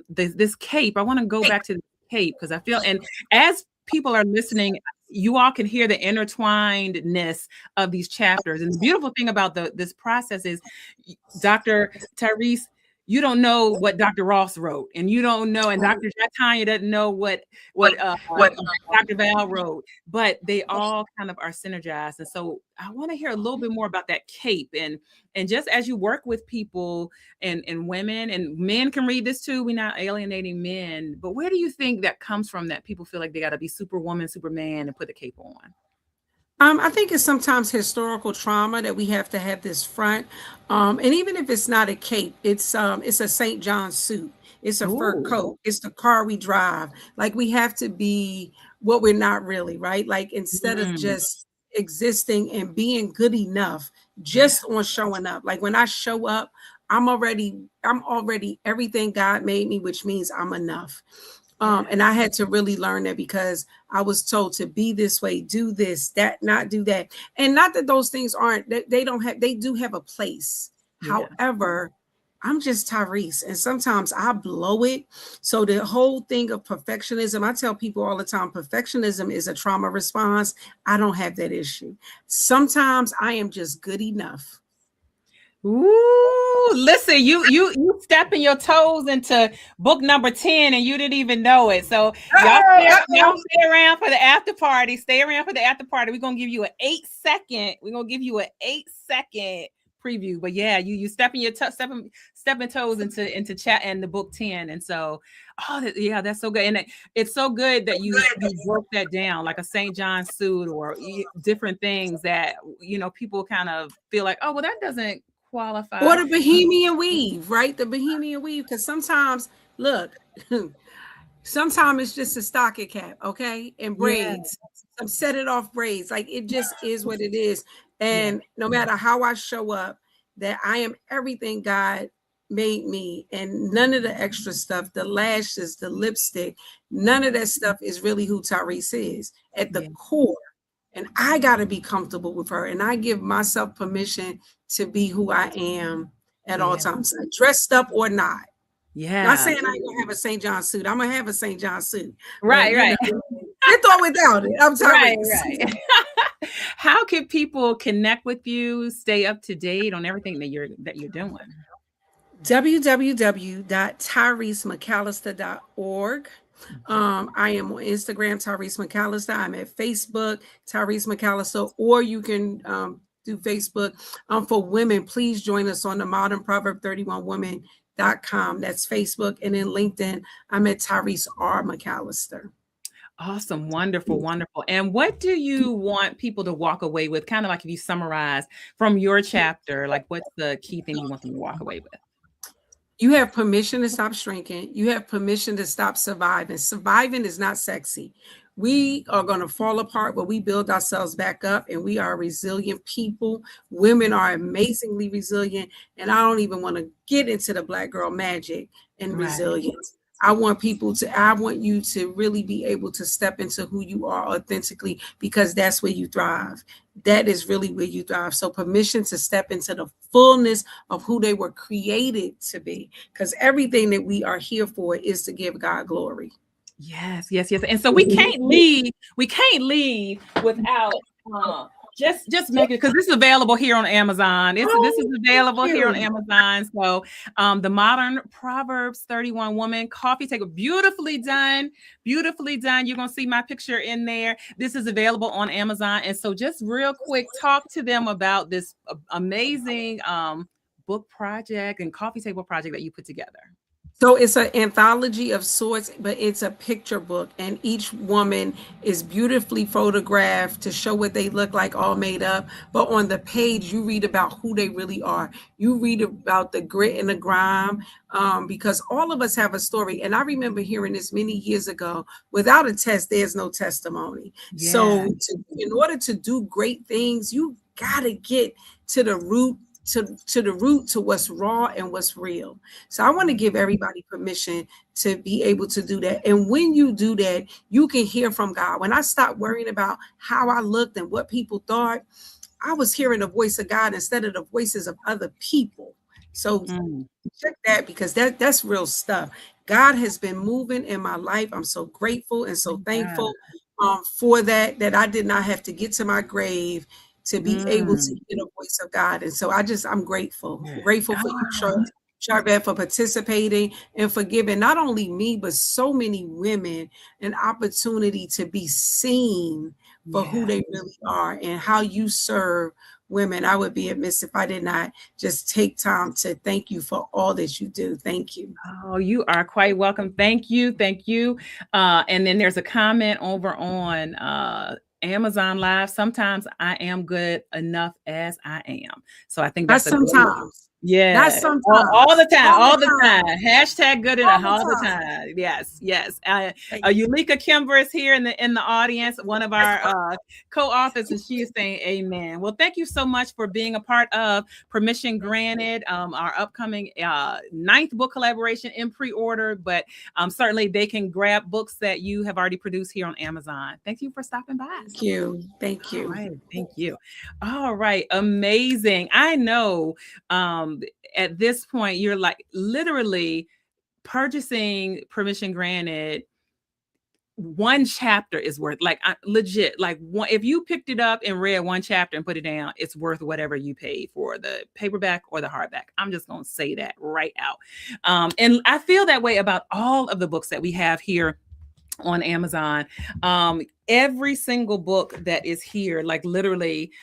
this cape, I want to go back to the cape because I feel, and as people are listening, you all can hear the intertwinedness of these chapters. And the beautiful thing about this process is, Dr. Tyreese, you don't know what Dr. Ross wrote, and you don't know, and Dr. GiTonya doesn't know what Dr. Val wrote, but they all kind of are synergized. And so I want to hear a little bit more about that cape, and just as you work with people and women, and men can read this too, we're not alienating men, but where do you think that comes from, that people feel like they got to be superwoman, superman, and put the cape on? I think it's sometimes historical trauma that we have to have this front. And even if it's not a cape, it's a St. John suit. It's a fur coat. It's the car we drive. Like we have to be what we're not really, right? Like instead of just existing and being good enough, just on showing up. Like when I show up, I'm already everything God made me, which means I'm enough. And I had to really learn that, because I was told to be this way, do this, that, not do that. And not that those things they do have a place. Yeah. However, I'm just Tyreese, and sometimes I blow it. So the whole thing of perfectionism, I tell people all the time, perfectionism is a trauma response. I don't have that issue. Sometimes I am just good enough. Ooh, listen, you stepping your toes into book number 10 and you didn't even know it. So y'all stay around for the after party. Stay around for the after party. We're gonna give you an 8-second. We're gonna give you an 8-second preview. But yeah, you stepping toes into chat and the book 10. And so, that's so good. And it's so good that you broke that down, like a St. John suit or different things that people kind of feel like, oh, well, that doesn't qualify. Or the Bohemian weave, right? The Bohemian weave, because sometimes, look, Sometimes it's just a stocking cap, okay, and braids. Some set it off braids. Like it just is what it is. And no matter how I show up, that I am everything God made me, and none of the extra stuff, the lashes, the lipstick, none of that stuff is really who Tyreese is at the core. And I got to be comfortable with her, and I give myself permission to be who I am at all times, dressed up or not. Yeah. Not saying I ain't gonna have a St. John suit. I'm gonna have a St. John suit. Right, but, right. With or without it. I'm sorry. Right. How can people connect with you, stay up to date on everything that you're doing? www.TyreeseMcAllister.org. I am on Instagram, Tyreese McAllister. I'm at Facebook, Tyreese McAllister, or you can do Facebook. For women, please join us on the Modern Proverb 31 Women.com. That's Facebook. And then LinkedIn, I'm at Tyreese R. McAllister. Awesome. Wonderful. Wonderful. And what do you want people to walk away with? Kind of like if you summarize from your chapter, like what's the key thing you want them to walk away with? You have permission to stop shrinking. You have permission to stop surviving. Surviving is not sexy. We are going to fall apart, but we build ourselves back up, and we are resilient people. Women are amazingly resilient, and I don't even want to get into the Black girl magic and resilience. I want you to really be able to step into who you are authentically, because that's where you thrive. That is really where you thrive. So permission to step into the fullness of who they were created to be, because everything that we are here for is to give God glory. Yes. And so we can't leave without just make it, because this is available here on Amazon. This is available here on Amazon. So the Modern Proverbs 31 Woman coffee table, beautifully done. You're gonna see my picture in there. This is available on Amazon. And so just real quick, talk to them about this amazing book project and coffee table project that you put together. So it's an anthology of sorts, but it's a picture book, and each woman is beautifully photographed to show what they look like, all made up. But on the page, you read about who they really are. You read about the grit and the grime, because all of us have a story. And I remember hearing this many years ago: without a test, there's no testimony. Yeah. So in order to do great things, you got to get to the root. To what's raw and what's real. So I want to give everybody permission to be able to do that. And when you do that, you can hear from God. When I stopped worrying about how I looked and what people thought, I was hearing the voice of God instead of the voices of other people. So check that, because that's real stuff. God has been moving in my life. I'm so grateful and so thankful for that I did not have to get to my grave to be able to hear the voice of God. And so I'm grateful for you, Sharvette, for participating and for giving not only me, but so many women an opportunity to be seen for who they really are and how you serve women. I would be amiss if I did not just take time to thank you for all that you do. Thank you. Oh, you are quite welcome. Thank you. And then there's a comment over on Amazon Live. Sometimes I am good enough as I am. So I think that's sometimes. Yeah. Not sometimes. All the time. Hashtag good enough all the time. Yes. Ulika Kimber is here in the audience, one of our co-authors, and she is saying amen. Well, thank you so much for being a part of Permission Granted, our upcoming 9th book collaboration in pre-order, but certainly they can grab books that you have already produced here on Amazon. Thank you for stopping by. Thank you. All right. Thank you. All right. Amazing. I know at this point, you're like literally purchasing Permission Granted. One chapter is worth, like, legit, like one, if you picked it up and read one chapter and put it down, it's worth whatever you paid for the paperback or the hardback. I'm just going to say that right out. And I feel that way about all of the books that we have here on Amazon. Every single book that is here, like literally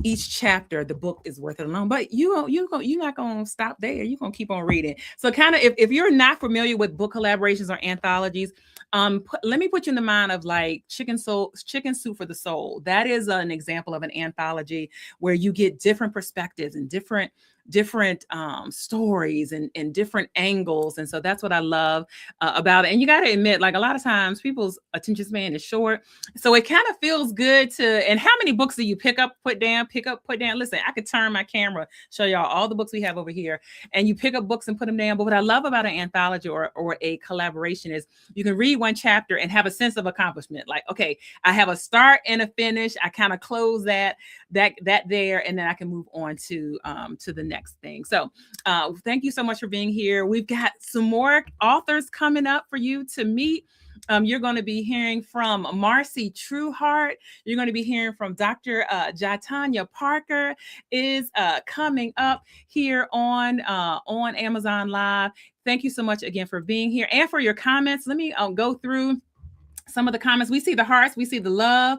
each chapter, the book is worth it alone. But you're not going to stop there. You're going to keep on reading. So kind of, if you're not familiar with book collaborations or anthologies, let me put you in the mind of like Chicken Soup for the Soul. That is an example of an anthology where you get different perspectives and different different stories and different angles. And so that's what I love about it. And you got to admit, like a lot of times people's attention span is short. So it kind of feels good to, and how many books do you pick up, put down, pick up, put down? Listen, I could turn my camera, show y'all all the books we have over here, and you pick up books and put them down. But what I love about an anthology or a collaboration is you can read one chapter and have a sense of accomplishment. Like, okay, I have a start and a finish. I kind of close that there, and then I can move on to the next thing. So thank you so much for being here. We've got some more authors coming up for you to meet. You're going to be hearing from Marcy Trueheart. You're going to be hearing from Dr. GiTonya Parker is coming up here on Amazon Live. Thank you so much again for being here and for your comments. Let me go through some of the comments. We see the hearts, we see the love.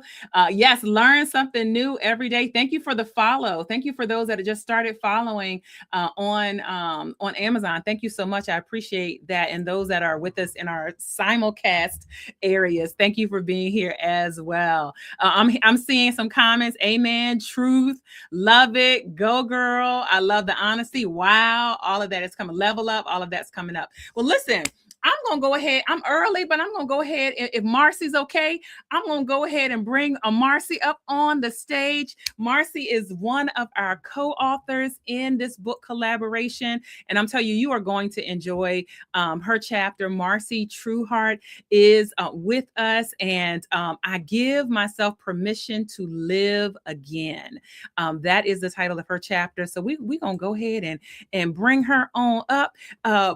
Yes, learn something new every day. Thank you for the follow. Thank you for those that have just started following on Amazon. Thank you so much. I appreciate that. And those that are with us in our simulcast areas, thank you for being here as well. I'm seeing some comments. Amen. Truth. Love it. Go girl. I love the honesty. Wow. All of that is coming. Level up. All of that's coming up. Well, listen, I'm going to go ahead. I'm early, but I'm going to go ahead. If Marcy's okay, I'm going to go ahead and bring Marcy up on the stage. Marcy is one of our co-authors in this book collaboration. And I'm telling you, you are going to enjoy her chapter. Marcy Trueheart is with us. And I give myself permission to live again. That is the title of her chapter. So we're going to go ahead and bring her on up.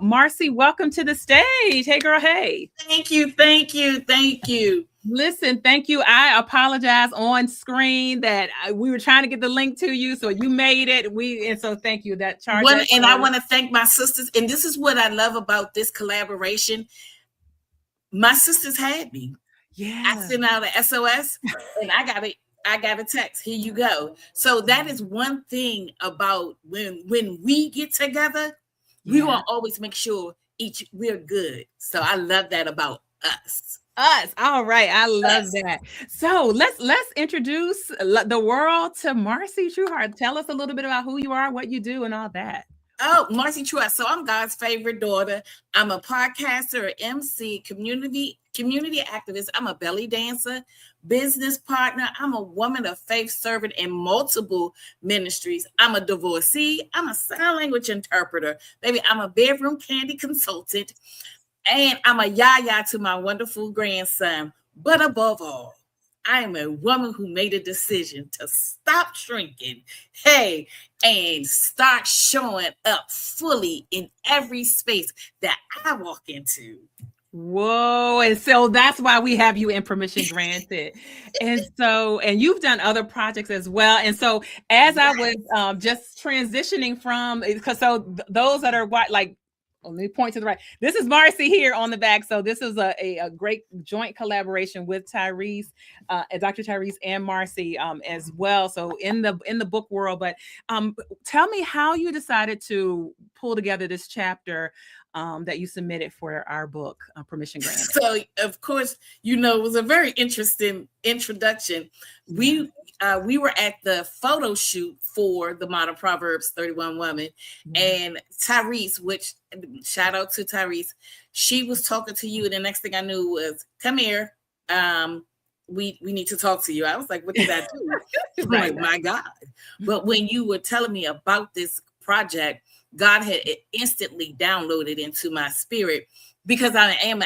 Marcy, welcome to the stage. Hey, girl. Hey. Thank you. Thank you. Thank you. Listen, thank you. I apologize on screen that we were trying to get the link to you, so you made it. And so thank you. That charge. And I want to thank my sisters. And this is what I love about this collaboration. My sisters had me. Yeah. I sent out an SOS, and I got a text. Here you go. So that is one thing about when we get together, we will always make sure we're good. So I love that about us. All right. I love that. So let's introduce the world to Marcy Trueheart. Tell us a little bit about who you are, what you do, and all that. Oh, Marcy Trueheart. So I'm God's favorite daughter. I'm a podcaster, MC, community activist. I'm a belly dancer, business partner. I'm a woman of faith servant in multiple ministries. I'm a divorcee. I'm a sign language interpreter. Baby, I'm a bedroom candy consultant. And I'm a yaya to my wonderful grandson. But above all, I am a woman who made a decision to stop shrinking, and start showing up fully in every space that I walk into. Whoa. And so that's why we have you in Permission Granted. And you've done other projects as well. And so as I was just transitioning from, because those that are like, let me point to the right. This is Marcy here on the back. So this is a great joint collaboration with Tyreese, Dr. Tyreese and Marcy as well. So in the book world, but tell me how you decided to pull together this chapter that you submitted for our book, Permission Granted. So of course, it was a very interesting introduction. We were at the photo shoot for the Modern Proverbs 31 Woman, and Tyreese, which shout out to Tyreese, she was talking to you, and the next thing I knew was, come here, we need to talk to you. I was like, what did I do? Right. Like, my God. But when you were telling me about this project, God had instantly downloaded into my spirit, because I'm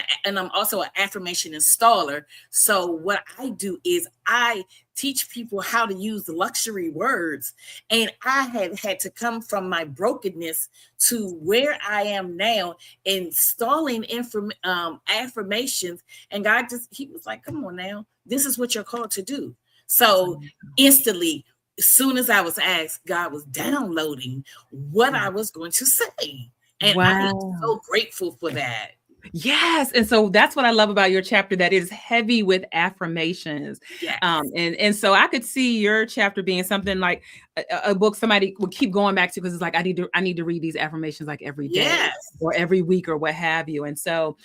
also an affirmation installer. So what I do is I teach people how to use luxury words. And I had to come from my brokenness to where I am now, installing affirmations. And God he was like, come on now, this is what you're called to do. So instantly, as soon as I was asked, God was downloading what I was going to say. And I'm so grateful for that. Yes. And so that's what I love about your chapter, that is heavy with affirmations. Yes. And so I could see your chapter being something like a book somebody would keep going back to, because it's like, I need to read these affirmations like every day. Yes. Or every week or what have you. And so,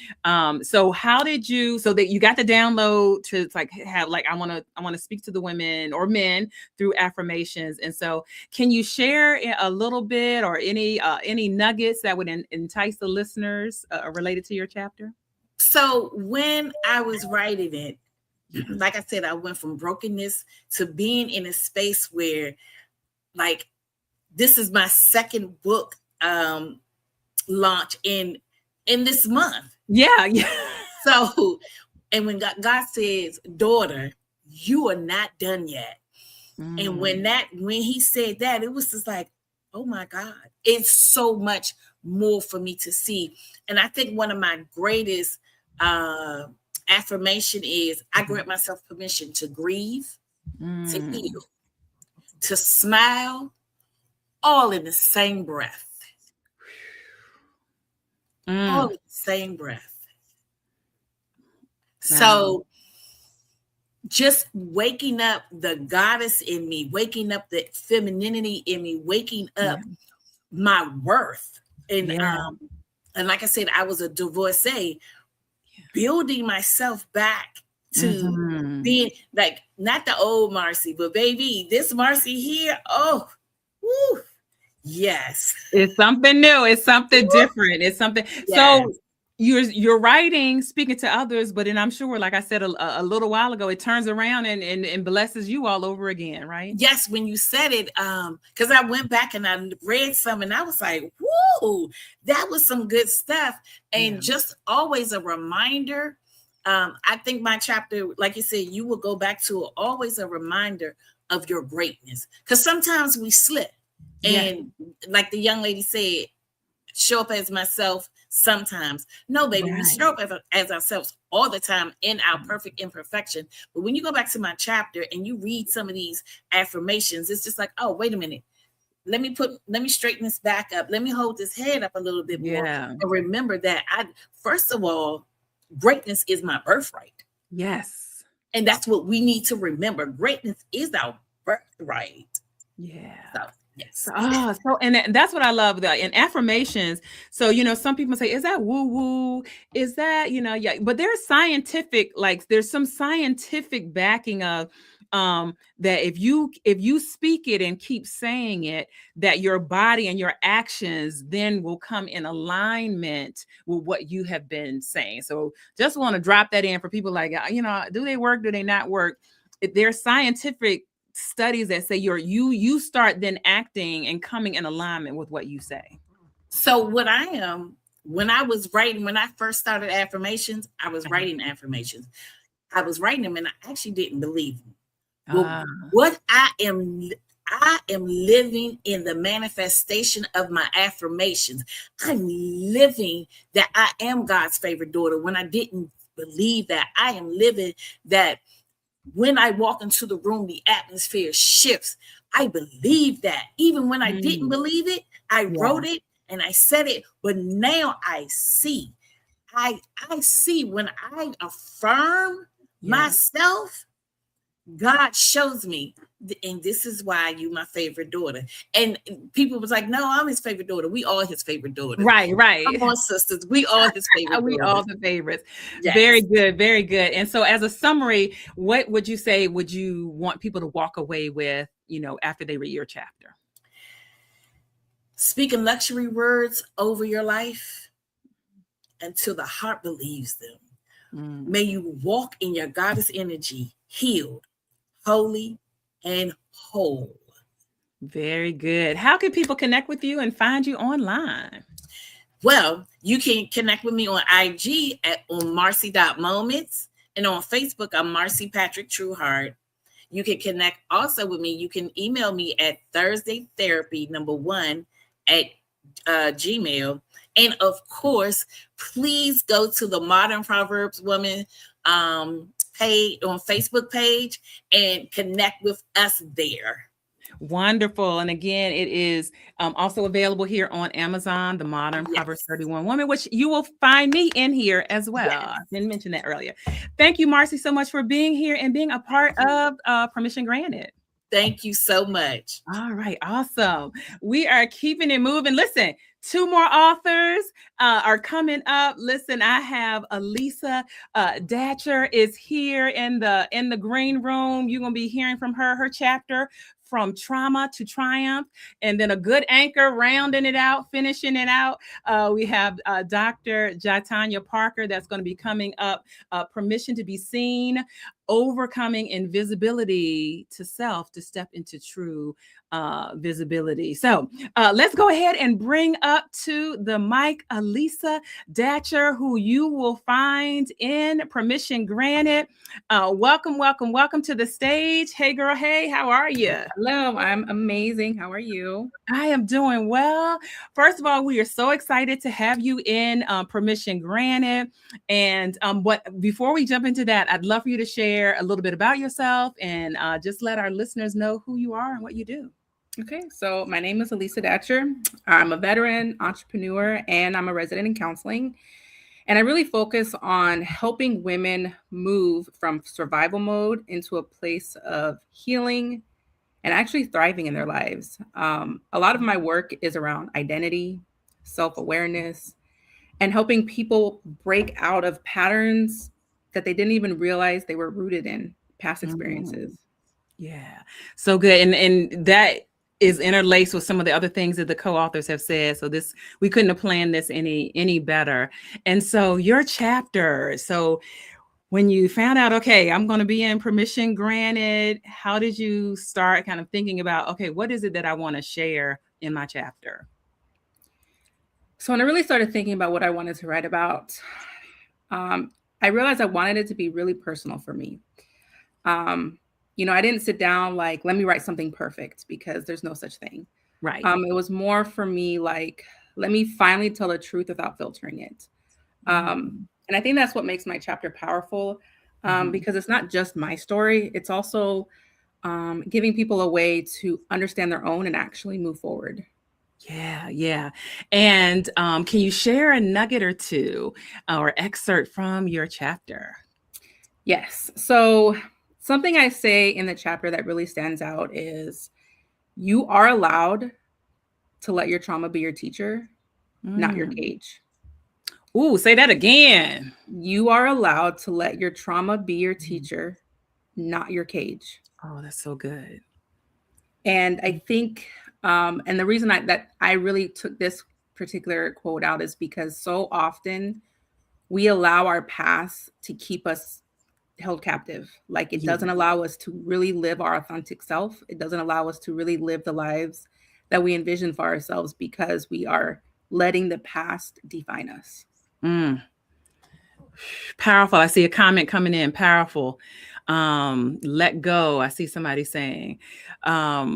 so how did you, so that you got the download to like have like, I want to speak to the women or men through affirmations. And so can you share a little bit or any nuggets that would entice the listeners related to your chapter? So when I was writing it, like I said, I went from brokenness to being in a space where, like, this is my second book launch in this month. Yeah. So, and when God says, daughter, you are not done yet. And when he said that, it was just like, oh my God, it's so much more for me to see. And I think one of my greatest affirmation is I grant myself permission to grieve, to heal, to smile, all in the same breath. All in the same breath. So just waking up the goddess in me, waking up the femininity in me, waking up my worth. And like I said, I was a divorcee, building myself back to being like, not the old Marcy, but baby, this Marcy here, oh, woo, yes. It's something new. It's something different. It's something. Yes. So you're writing, speaking to others, but then I'm sure, like I said a little while ago, it turns around and blesses you all over again, right? Yes, when you said it, because I went back and I read some and I was like, whoa, that was some good stuff. And just always a reminder. I think my chapter, like you said, you will go back to always a reminder of your greatness. Because sometimes we slip. And like the young lady said, show up as myself sometimes. No, baby, we show up as ourselves all the time in our perfect imperfection. But when you go back to my chapter and you read some of these affirmations, it's just like, oh, wait a minute. Let me straighten this back up. Let me hold this head up a little bit more. And remember that first of all, greatness is my birthright. Yes. And that's what we need to remember. Greatness is our birthright. Yeah. So, yes. And that's what I love in affirmations. So, some people say, is that woo woo? Is that, but there's scientific, there's some scientific backing of that if you speak it and keep saying it, that your body and your actions then will come in alignment with what you have been saying. So just want to drop that in for people like, do they work? Do they not work? There's scientific studies that say you start then acting and coming in alignment with what you say. So what I am, when I first started affirmations, I was writing affirmations. I was writing them and I actually didn't believe them. Well, what I am living in the manifestation of my affirmations. I'm living that I am God's favorite daughter. When I didn't believe that, I am living that when I walk into the room, the atmosphere shifts. I believe that. Even when I didn't believe it, I wrote it and I said it. But now I see. I see when I affirm myself, God shows me, and this is why you my favorite daughter. And people was like, no, I'm his favorite daughter. We all his favorite daughters. Right. Come on, sisters. We all his favorite we daughters. all the favorites. Yes. Very good. Very good. And so as a summary, what would you say would you want people to walk away with, after they read your chapter? Speaking luxury words over your life until the heart believes them. May you walk in your goddess energy, healed, holy, and whole. Very good. How can people connect with you and find you online? Well, you can connect with me on IG on Marcy.moments, and on Facebook, I'm Marcy Patrick Trueheart. You can connect also with me. You can email me at thursdaytherapy1@gmail. And of course, please go to the Modern Proverbs Woman page on Facebook page and connect with us there. Wonderful. And again, it is also available here on Amazon, the Modern Proverbs 31 Woman, which you will find me in here as well. Yes. I didn't mention that earlier. Thank you, Marcy, so much for being here and being a part of Permission Granted. Thank you so much. All right, awesome. We are keeping it moving. Listen, 2 more authors are coming up. Listen, I have Elisa Datcher is here in the green room. You're gonna be hearing from her chapter From Trauma to Triumph, and then a good anchor rounding it out, finishing it out. We have Dr. GiTonya Parker that's going to be coming up. Permission to be Seen, Overcoming Invisibility to Self to Step into True Visibility. So let's go ahead and bring up to the mic Elisa Datcher, who you will find in Permission Granted. Welcome to the stage. Hey girl, hey, how are you? Hello, I'm amazing. How are you? I am doing well. First of all, we are so excited to have you in Permission Granted. And before we jump into that, I'd love for you to share a little bit about yourself and just let our listeners know who you are and what you do. Okay, so my name is Elisa Datcher. I'm a veteran entrepreneur and I'm a resident in counseling. And I really focus on helping women move from survival mode into a place of healing and actually thriving in their lives. A lot of my work is around identity, self-awareness, and helping people break out of patterns that they didn't even realize they were rooted in past experiences. Yeah, so good. And that is interlaced with some of the other things that the co-authors have said. So we couldn't have planned this any better. And so your chapter, so when you found out, okay, I'm going to be in Permission Granted, how did you start kind of thinking about, okay, what is it that I want to share in my chapter? So when I really started thinking about what I wanted to write about, I realized I wanted it to be really personal for me. I didn't sit down like, let me write something perfect, because there's no such thing. Right. It was more for me like, let me finally tell the truth without filtering it. And I think that's what makes my chapter powerful, because it's not just my story. It's also giving people a way to understand their own and actually move forward. Yeah. And can you share a nugget or two or excerpt from your chapter? Yes. So something I say in the chapter that really stands out is you are allowed to let your trauma be your teacher, not your cage. Ooh, say that again. You are allowed to let your trauma be your teacher, not your cage. Oh, that's so good. And I think, and the reason that I really took this particular quote out is because so often we allow our past to keep us held captive. Like it doesn't allow us to really live our authentic self. It doesn't allow us to really live the lives that we envision for ourselves, because we are letting the past define us. Powerful. I see a comment coming in. Powerful. Let go. I see somebody saying, yeah,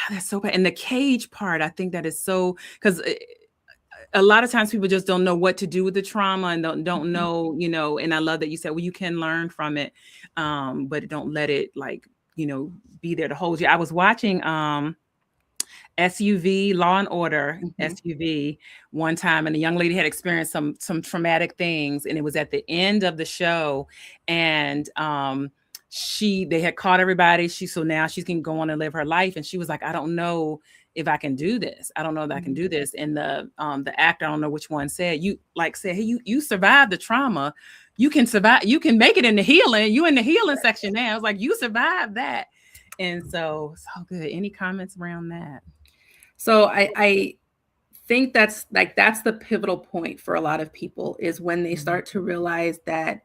that's so bad. And the cage part, I think that is so, because a lot of times people just don't know what to do with the trauma and don't know, and I love that you said, well, you can learn from it, but don't let it be there to hold you. I was watching SUV, Law and Order, SUV one time, and the young lady had experienced some traumatic things, and it was at the end of the show, and they had caught everybody. So now she can go on and live her life, and she was like, I don't know if I can do this. I don't know if I can do this. And the actor, I don't know which one, said, hey, you survived the trauma. You can survive. You can make it in the healing. You in the healing section now. I was like, you survived that. And so good. Any comments around that? So I think that's the pivotal point for a lot of people, is when they start to realize that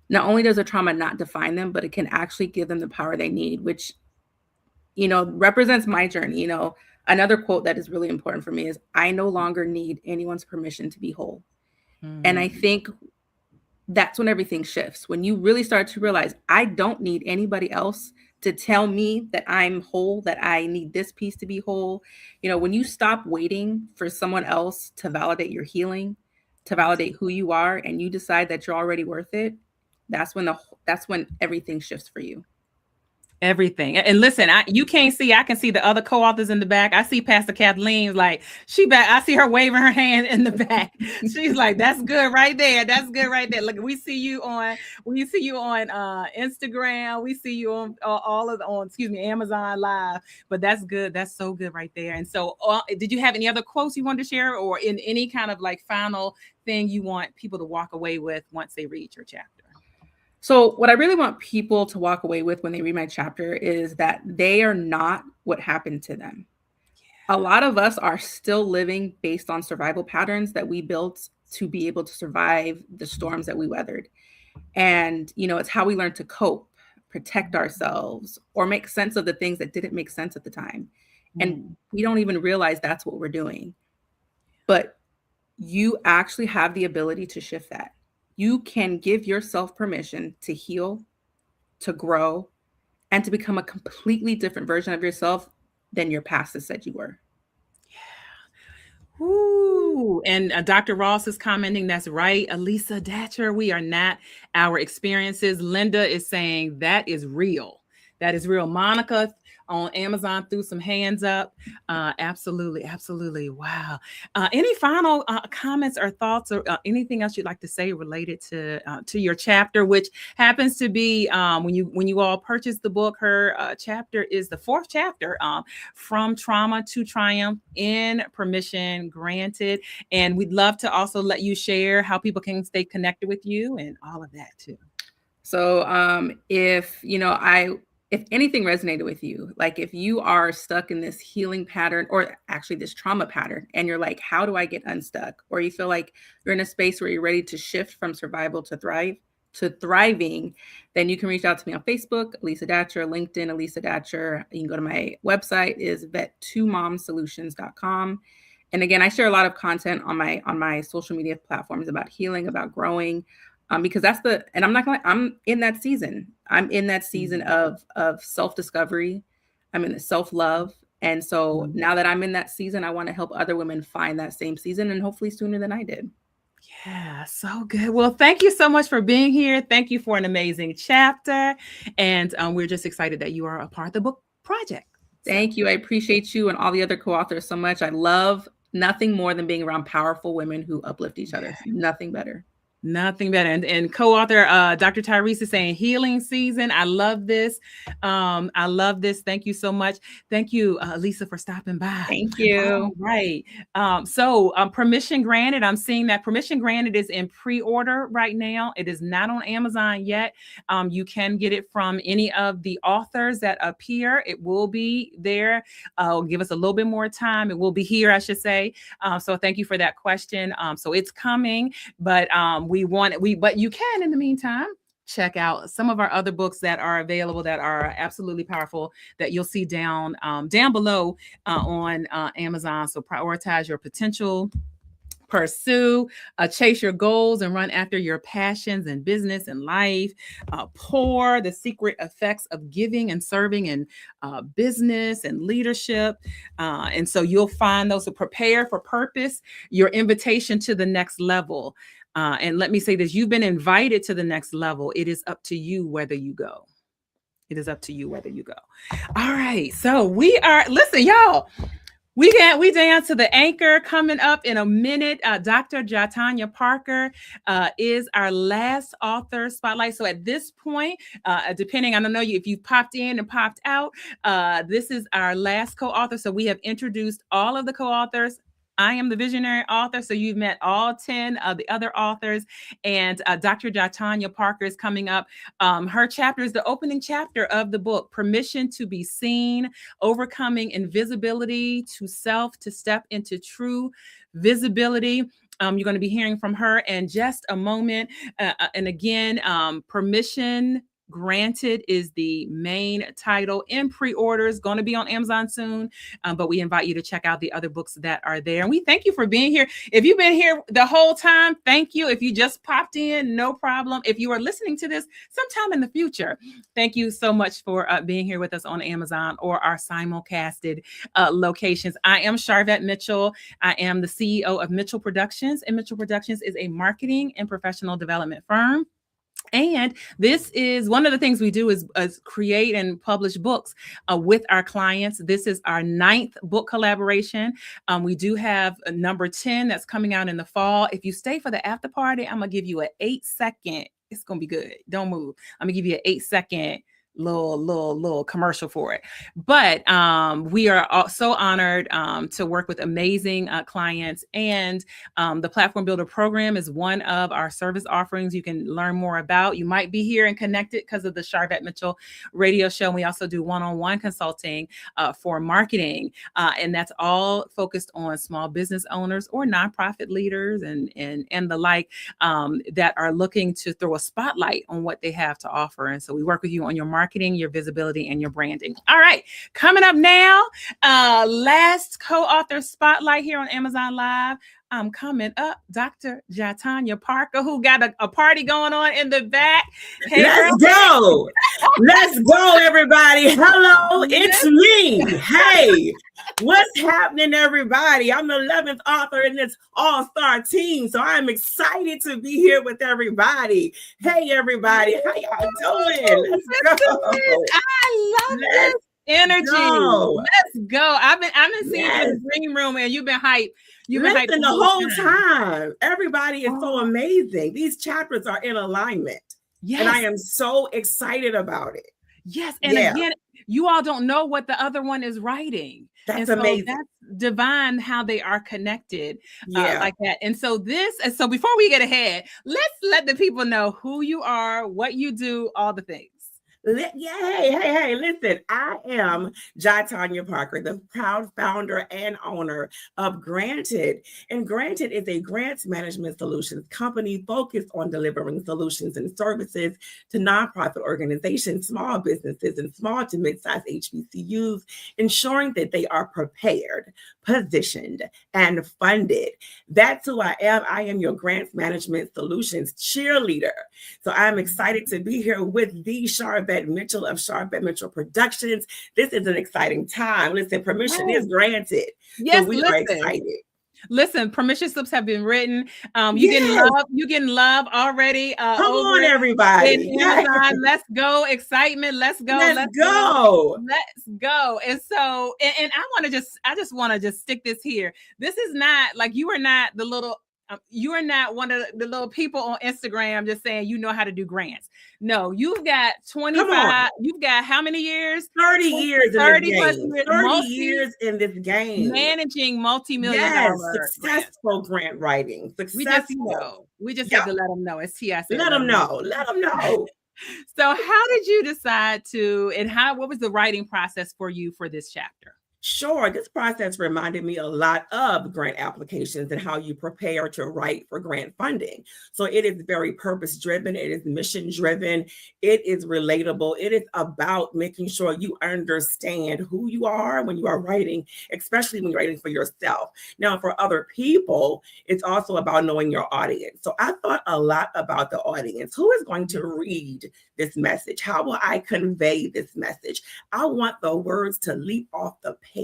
not only does the trauma not define them, but it can actually give them the power they need, which, represents my journey. Another quote that is really important for me is, I no longer need anyone's permission to be whole. And I think that's when everything shifts. When you really start to realize, I don't need anybody else to tell me that I'm whole, that I need this piece to be whole. When you stop waiting for someone else to validate your healing, to validate who you are, and you decide that you're already worth it, that's when everything shifts for you. Everything. And listen, you can't see, I can see the other co-authors in the back. I see Pastor Kathleen, like she back. I see her waving her hand in the back. She's like, that's good right there. That's good right there. Look, we see you on Instagram. We see you on Amazon Live. But that's good. That's so good right there. And so did you have any other quotes you wanted to share, or in any kind of like final thing you want people to walk away with once they read your chapter? So what I really want people to walk away with when they read my chapter is that they are not what happened to them. Yeah. A lot of us are still living based on survival patterns that we built to be able to survive the storms that we weathered. And, it's how we learn to cope, protect ourselves, or make sense of the things that didn't make sense at the time. And we don't even realize that's what we're doing. But you actually have the ability to shift that. You can give yourself permission to heal, to grow, and to become a completely different version of yourself than your past has said you were. Yeah. Ooh. And Dr. Ross is commenting, that's right. Elisa, Datcher, we are not our experiences. Linda is saying that is real. That is real. Monica on Amazon threw some hands up. Absolutely. Absolutely. Wow. Any final comments or thoughts, or anything else you'd like to say related to your chapter, which happens to be when you all purchase the book, her chapter is the 4th chapter, From Trauma to Triumph, in Permission Granted. And we'd love to also let you share how people can stay connected with you and all of that too. So if anything resonated with you, like if you are stuck in this healing pattern, or actually this trauma pattern, and you're like, how do I get unstuck? Or you feel like you're in a space where you're ready to shift from survival to thriving, then you can reach out to me on Facebook, Elisa Datcher, LinkedIn, Elisa Datcher. You can go to my website, is vet2momsolutions.com. And again, I share a lot of content on my social media platforms about healing, about growing. Because I'm in that season. I'm in that season of self-discovery. I'm in the self-love. And so now that I'm in that season, I want to help other women find that same season, and hopefully sooner than I did. Yeah, so good. Well, thank you so much for being here. Thank you for an amazing chapter. And we're just excited that you are a part of the book project. Thank you. I appreciate you and all the other co-authors so much. I love nothing more than being around powerful women who uplift each other. Nothing better. Nothing better. And co-author Dr. Tyreese is saying healing season. I love this. I love this. Thank you so much. Thank you, Elisa, for stopping by. Thank you. Right. So Permission Granted. I'm seeing that Permission Granted is in pre-order right now. It is not on Amazon yet. You can get it from any of the authors that appear. It will be there. Give us a little bit more time. It will be here, I should say. So thank you for that question. So it's coming, but but you can, in the meantime, check out some of our other books that are available that are absolutely powerful that you'll see down below on Amazon. So prioritize your potential, pursue, chase your goals, and run after your passions in business and life. Pour, the secret effects of giving and serving in business and leadership. And so you'll find those. So prepare for purpose, your invitation to the next level. And let me say this, you've been invited to the next level. It is up to you whether you go. It is up to you whether you go. All right. So listen, y'all, we dance to the anchor coming up in a minute. Dr. GiTonya Parker is our last author spotlight. So at this point, depending, I don't know if you popped in and popped out, this is our last co-author. So we have introduced all of the co-authors. I am the visionary author, so you've met all 10 of the other authors, and Dr. GiTonya Parker is coming up. Her chapter is the opening chapter of the book, Permission to be Seen, Overcoming Invisibility to Self to Step into True Visibility. You're going to be hearing from her in just a moment. And again, Permission Granted is the main title, in pre-orders, going to be on Amazon soon. But we invite you to check out the other books that are there. And we thank you for being here. If you've been here the whole time, thank you. If you just popped in, no problem. If you are listening to this sometime in the future, thank you so much for being here with us on Amazon or our simulcasted locations. I am Sharvette Mitchell. I am the CEO of Mitchell Productions, and Mitchell Productions is a marketing and professional development firm. And this is one of the things we do is create and publish books with our clients. This is our 9th book collaboration. We do have a number 10 that's coming out in the fall. If you stay for the after party, I'm going to give you an 8-second. It's going to be good. Don't move. I'm going to give you an 8-second little commercial for it. But we are so honored to work with amazing clients, and the Platform Builder program is one of our service offerings you can learn more about. You might be here and connected because of the Sharvette Mitchell radio show. And we also do one-on-one consulting for marketing, and that's all focused on small business owners or nonprofit leaders and the like that are looking to throw a spotlight on what they have to offer. And so we work with you on your marketing, your visibility, and your branding. All right, coming up now, last co-author spotlight here on Amazon Live. Coming up, Dr. GiTonya Parker, who got a party going on in the back. Hey, let's go. Let's go, everybody. Hello, it's me. Hey, what's happening, everybody? I'm the 11th author in this all-star team, so I'm excited to be here with everybody. Hey, everybody, how y'all doing? Let's go. I love this energy. Let's go. I've been seeing you in the green room, and you've been hyped. You've been hyped the whole time. Everybody is so amazing. These chapters are in alignment. Yes. And I am so excited about it. Yes. And again, you all don't know what the other one is writing. That's amazing. That's divine how they are connected like that. And so before we get ahead, let's let the people know who you are, what you do, all the things. Hey, listen, I am GiTonya Parker, the proud founder and owner of Granted. And Granted is a grants management solutions company focused on delivering solutions and services to nonprofit organizations, small businesses, and small to mid-sized HBCUs, ensuring that they are prepared, positioned, and funded. That's who I am. I am your grants management solutions cheerleader. So I'm excited to be here with the Sharvette Mitchell of Sharvette Mitchell Productions. This is an exciting time. Listen, permission is granted. Yes, so we are excited. Listen, permission slips have been written. You getting love already. Come on, everybody. Amazon. Let's go. Excitement. Let's go. Let's go. And so, and I just want to just stick this here. This is not like you are not the little. You are not one of the little people on Instagram just saying you know how to do grants. No, you've got 25. You've got how many years? 30 years. 30 plus years. 30 years in this game. Managing multi-million successful grant writing. Successful. We just have to let them know. It's TIC. Let them know. Let them know. So how did you decide to, and what was the writing process for you for this chapter? Sure. This process reminded me a lot of grant applications and how you prepare to write for grant funding. So it is very purpose-driven. It is mission-driven. It is relatable. It is about making sure you understand who you are when you are writing, especially when you're writing for yourself. Now, for other people, it's also about knowing your audience. So I thought a lot about the audience. Who is going to read this message? How will I convey this message? I want the words to leap off the page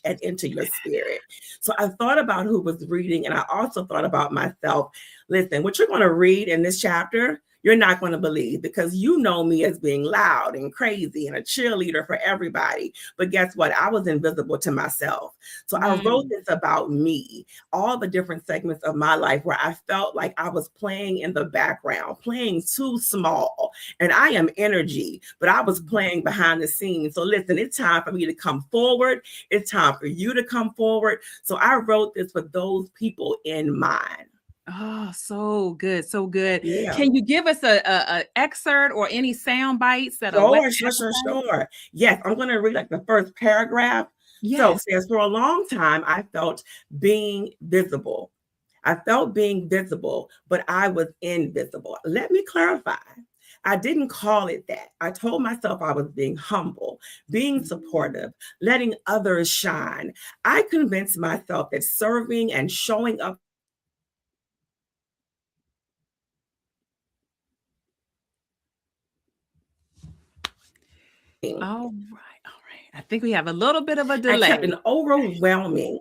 and into your spirit. So I thought about who was reading, and I also thought about myself. Listen, what you're going to read in this chapter, you're not going to believe, because you know me as being loud and crazy and a cheerleader for everybody. But guess what? I was invisible to myself. So I wrote this about me, all the different segments of my life where I felt like I was playing in the background, playing too small. And I am energy, but I was playing behind the scenes. So listen, it's time for me to come forward. It's time for you to come forward. So I wrote this for those people in mind. Oh, so good. So good. Yeah. Can you give us a excerpt or any sound bites that Sure. Yes, I'm going to read like the first paragraph. Yes. So it says, for a long time, I felt being visible. I felt being visible, but I was invisible. Let me clarify. I didn't call it that. I told myself I was being humble, being supportive, letting others shine. I convinced myself that serving and showing up All right. I think we have a little bit of a delay. I kept an overwhelming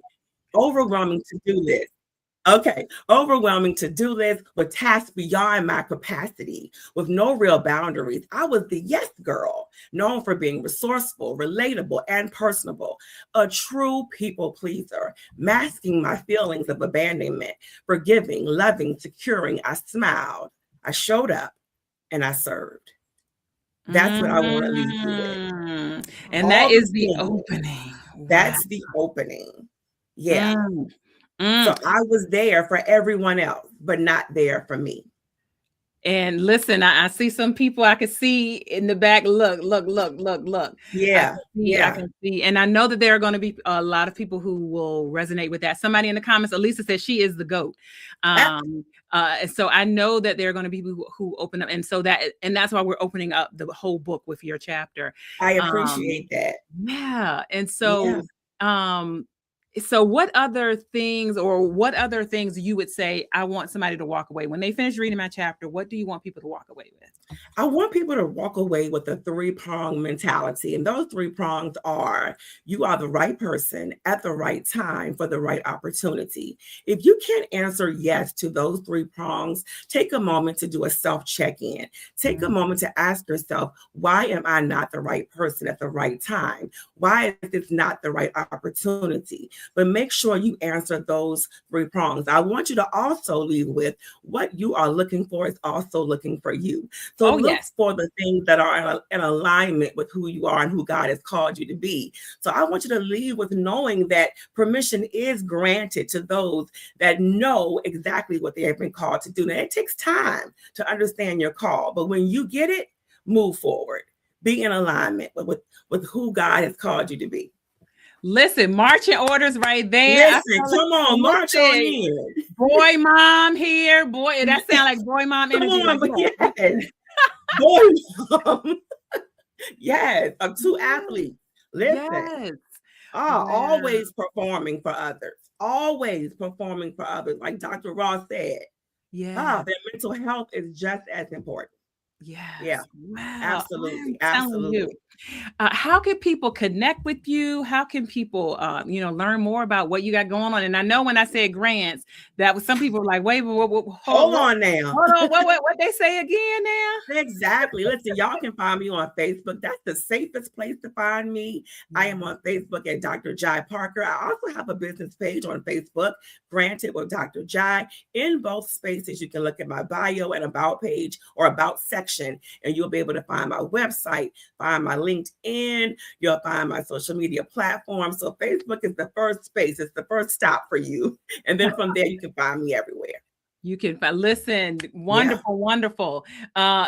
to-do list Okay. Overwhelming to-do list with tasks beyond my capacity, with no real boundaries. I was the yes girl, known for being resourceful, relatable, and personable. A true people pleaser, masking my feelings of abandonment, forgiving, loving, securing. I smiled, I showed up, and I served. That's what I want to leave you with. And that is the opening. That's the opening. Yeah. So I was there for everyone else, but not there for me. And listen, I see some people I can see in the back. Look. Yeah. I can see. And I know that there are going to be a lot of people who will resonate with that. Somebody in the comments, Elisa says she is the GOAT. So I know that there are going to be people who open up. And so that's why we're opening up the whole book with your chapter. I appreciate that. Yeah. And so, so what other things you would say I want somebody to walk away when they finish reading my chapter? What do you want people to walk away with? I want people to walk away with a 3-prong mentality. And those 3 prongs are: you are the right person at the right time for the right opportunity. If you can't answer yes to those 3 prongs, take a moment to do a self-check-in. Take a moment to ask yourself, why am I not the right person at the right time? Why is this not the right opportunity? But make sure you answer those 3 prongs. I want you to also leave with what you are looking for is also looking for you. So look for the things that are in alignment with who you are and who God has called you to be. So I want you to leave with knowing that permission is granted to those that know exactly what they have been called to do. Now, it takes time to understand your call, but when you get it, move forward. Be in alignment with who God has called you to be. Listen, marching orders right there. Listen, come on, march on in. Boy mom here. Boy, that sounds like boy mom energy. Come on, yes. Boy mom. Yes, 2 athletes. Listen. Yes. Always performing for others. Always performing for others. Like Dr. Ross said. Yeah. Their mental health is just as important. Yes. Yeah. Wow. Absolutely. Absolutely. How can people connect with you? How can people, learn more about what you got going on? And I know when I said grants, that was some people were like, wait, hold on now. Hold on. What they say again now? Exactly. Listen, y'all can find me on Facebook. That's the safest place to find me. I am on Facebook at Dr. Jai Parker. I also have a business page on Facebook, Granted with Dr. Jai. In both spaces, you can look at my bio and about page or about section, and you'll be able to find my website, find my LinkedIn, you'll find my social media platform. So Facebook is the first space. It's the first stop for you. And then from there, you can find me everywhere. You can listen. Wonderful.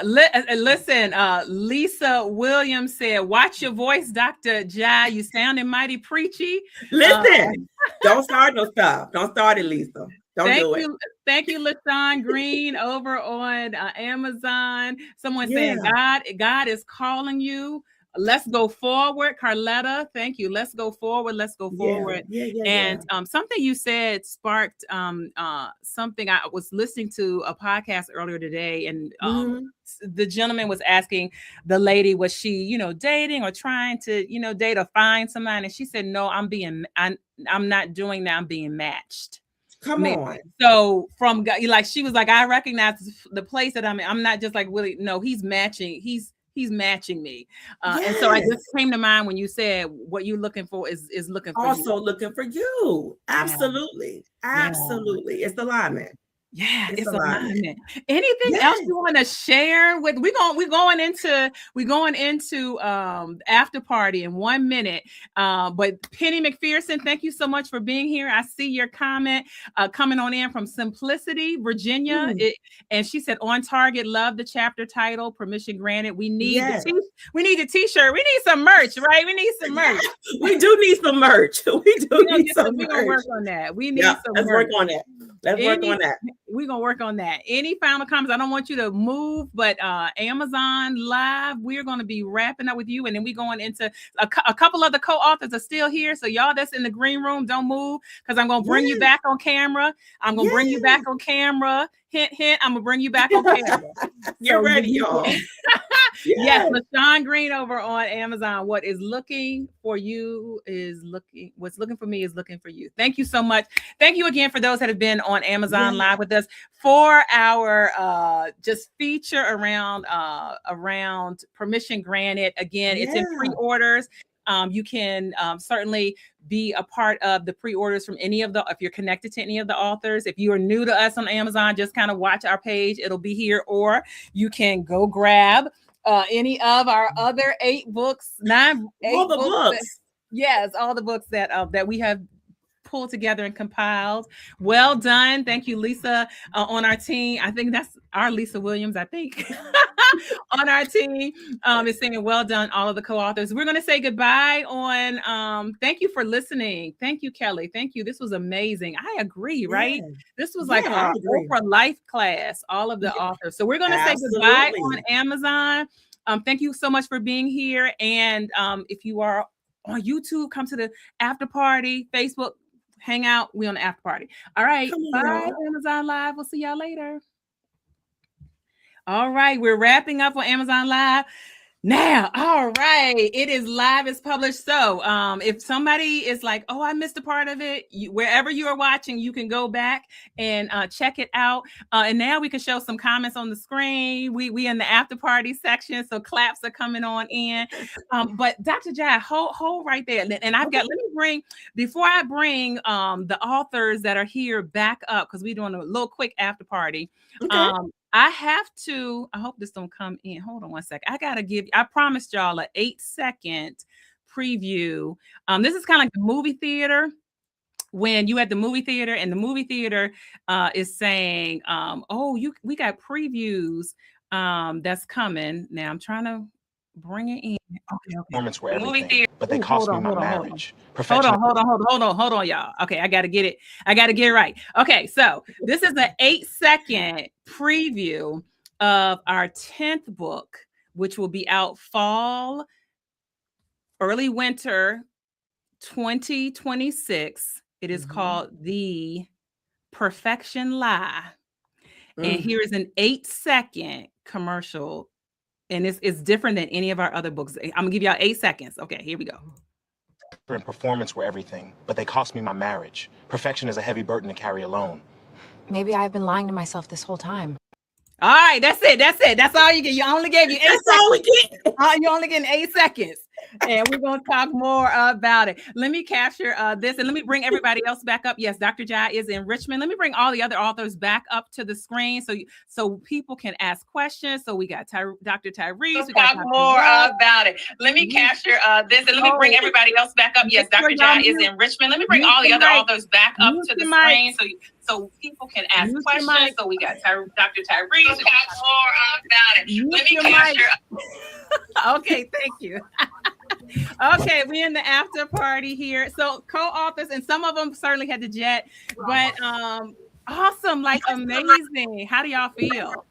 Listen, Lisa Williams said, watch your voice, Dr. Jai. You sounding mighty preachy. Listen, don't start no stuff. Don't start it, Lisa. Thank you, LaShawn Green over on Amazon. Someone saying, God is calling you. Let's go forward. Carletta, thank you. Let's go forward. And something you said sparked something. I was listening to a podcast earlier today, and the gentleman was asking the lady, was she, dating or trying to, date or find somebody? And she said, no, I'm not doing that. I'm being matched. Come on. So from like, she was like, I recognize the place that I'm in. I'm not just like Willie. No, he's matching. He's matching me. And so I just came to mind when you said what you're looking for is looking for also you. Looking for you. Absolutely. Yeah. Absolutely. It's alignment. Yeah, it's alignment. Anything else you want to share with? We're going into after party in 1 minute. But Penny McPherson, thank you so much for being here. I see your comment coming on in from Simplicity, Virginia. And she said, on target, love the chapter title, permission granted. We need the t-shirt. We need some merch, right? We need some merch. We do need some merch. We do need some merch. We're gonna work on that. We need some let's merch. work on that. Let's work on that. We're gonna work on that. Any final comments? I don't want you to move, but Amazon Live, we're gonna be wrapping up with you, and then we going into a couple of the co-authors are still here. So y'all that's in the green room, don't move, because I'm gonna bring you back on camera. I'm gonna bring you back on camera. Hint, hint. I'm gonna bring you back on camera. You're ready, y'all. Yes, LaShawn Green over on Amazon. What is looking for you is looking. What's looking for me is looking for you. Thank you so much. Thank you again for those that have been on Amazon Live with us for our just feature around permission granted. Again, it's in pre-orders. You can certainly be a part of the pre-orders from any of the, if you're connected to any of the authors. If you are new to us on Amazon, just kind of watch our page. It'll be here, or you can go grab any of our other 8 books, 8 books. Yes, all the books that we have pulled together and compiled. Well done. Thank you, Lisa, on our team. I think that's our Lisa Williams, I think, on our team is saying well done, all of the co-authors. We're going to say goodbye on, thank you for listening. Thank you, Kelly. Thank you. This was amazing. I agree, right? This was like our Oprah Life class, all of the authors. So we're going to say goodbye on Amazon. Thank you so much for being here. And if you are on YouTube, come to the after party, Facebook, hang out. We on the after party. All right. Bye, Amazon Live. We'll see y'all later. All right. We're wrapping up on Amazon Live now. All right. It is live. It's published. So if somebody is like, oh, I missed a part of it, wherever you are watching, you can go back and check it out. And now we can show some comments on the screen. We in the after party section. So claps are coming on in. But Dr. Jai, hold right there. And I've got, let me bring, before I bring the authors that are here back up, because we're doing a little quick after party. Okay. I have to, I hope this don't come in. Hold on one second. I promised y'all an 8-second preview. This is kind of like the movie theater. When you at the movie theater and the movie theater is saying, we got previews that's coming. Now I'm trying to bring it in. Okay. Performance were everything, but they cost me my marriage. Hold on, y'all. Okay, I got to get it. I got to get it right. Okay, so this is an 8-second preview of our 10th book, which will be out fall, early winter 2026. It is called The Perfection Lie. And here is an 8-second commercial. And it's different than any of our other books. I'm gonna give y'all 8 seconds. Okay, here we go. And performance were everything, but they cost me my marriage. Perfection is a heavy burden to carry alone. Maybe I've been lying to myself this whole time. All right, that's it. That's all you get. You only gave you 8 seconds. All we get. You only getting 8 seconds. And we're going to talk more about it. Let me capture this and let me bring everybody else back up. Yes, Dr. Jai is in Richmond. Let me bring all the other authors back up to the screen so people can ask questions. So we got Dr. Tyreese. We got more about it. Let me capture this and let me bring everybody else back up. Yes, Dr. Jai is in Richmond. Let me bring all the other authors back up to the screen so people can ask questions. So we got Dr. Tyreese. We got more about it. Let me capture. Okay, thank you. Okay, we're in the after party here. So co-authors, and some of them certainly had to jet, but awesome, like amazing. How do y'all feel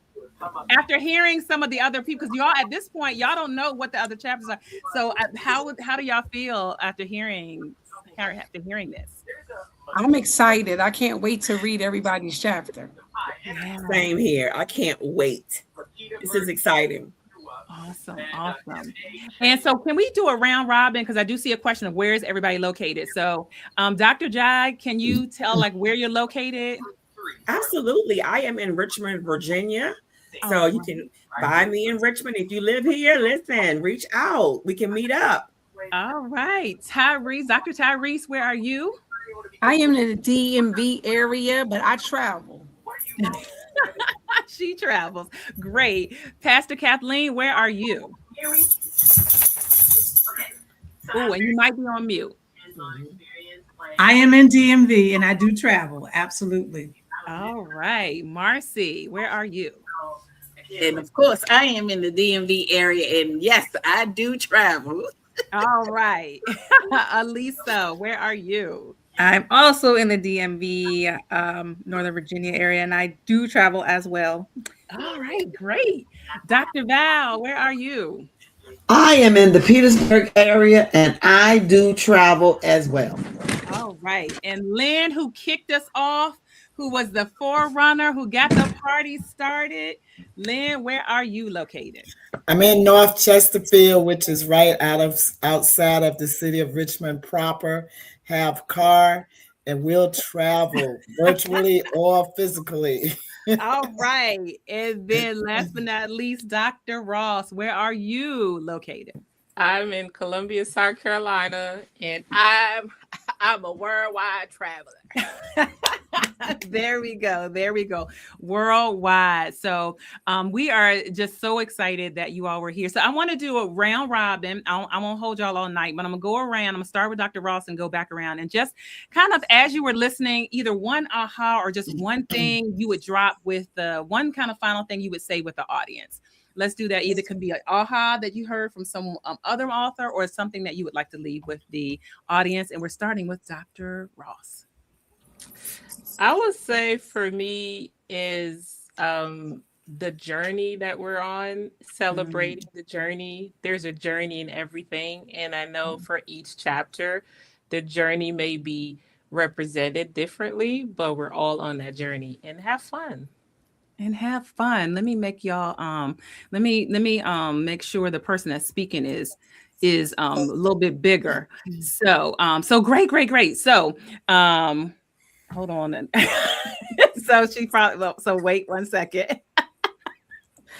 after hearing some of the other people? Because y'all at this point, y'all don't know what the other chapters are. So how do y'all feel after hearing this? I'm excited. I can't wait to read everybody's chapter. Same here. I can't wait. This is exciting. Awesome. And so can we do a round robin? Because I do see a question of where is everybody located. So Dr. Jai, can you tell like where you're located? Absolutely. I am in Richmond, Virginia. So you can find me in Richmond. If you live here, listen, reach out. We can meet up. All right. Tyreese, Dr. Tyreese, where are you? I am in the DMV area, but I travel. She travels. Great. Pastor Kathleen, where are you? Oh, and you might be on mute. I am in DMV and I do travel. Absolutely. All right. Marcy, where are you? And of course, I am in the DMV area. And yes, I do travel. All right. Elisa, where are you? I'm also in the DMV, Northern Virginia area, and I do travel as well. All right, great. Dr. Val, where are you? I am in the Petersburg area, and I do travel as well. All right. And Lynn, who kicked us off, who was the forerunner, who got the party started. Lynn, where are you located? I'm in North Chesterfield, which is right outside of the city of Richmond proper. Have car, and we'll travel virtually or physically. All right. And then last but not least, Dr. Ross, where are you located? I'm in Columbia, South Carolina, and I'm a worldwide traveler. There we go. There we go. Worldwide. So we are just so excited that you all were here. So I want to do a round robin. I won't hold y'all all night, but I'm going to go around. I'm going to start with Dr. Ross and go back around. And just kind of as you were listening, either one aha or just one thing you would drop with the one kind of final thing you would say with the audience. Let's do that. Either could be an aha that you heard from some other author or something that you would like to leave with the audience. And we're starting with Dr. Ross. I would say for me is the journey that we're on, celebrating the journey. There's a journey in everything. And I know for each chapter, the journey may be represented differently, but we're all on that journey and have fun. And have fun. Let me make y'all let me make sure the person that's speaking is a little bit bigger. So so great. So hold on. So she probably so wait 1 second.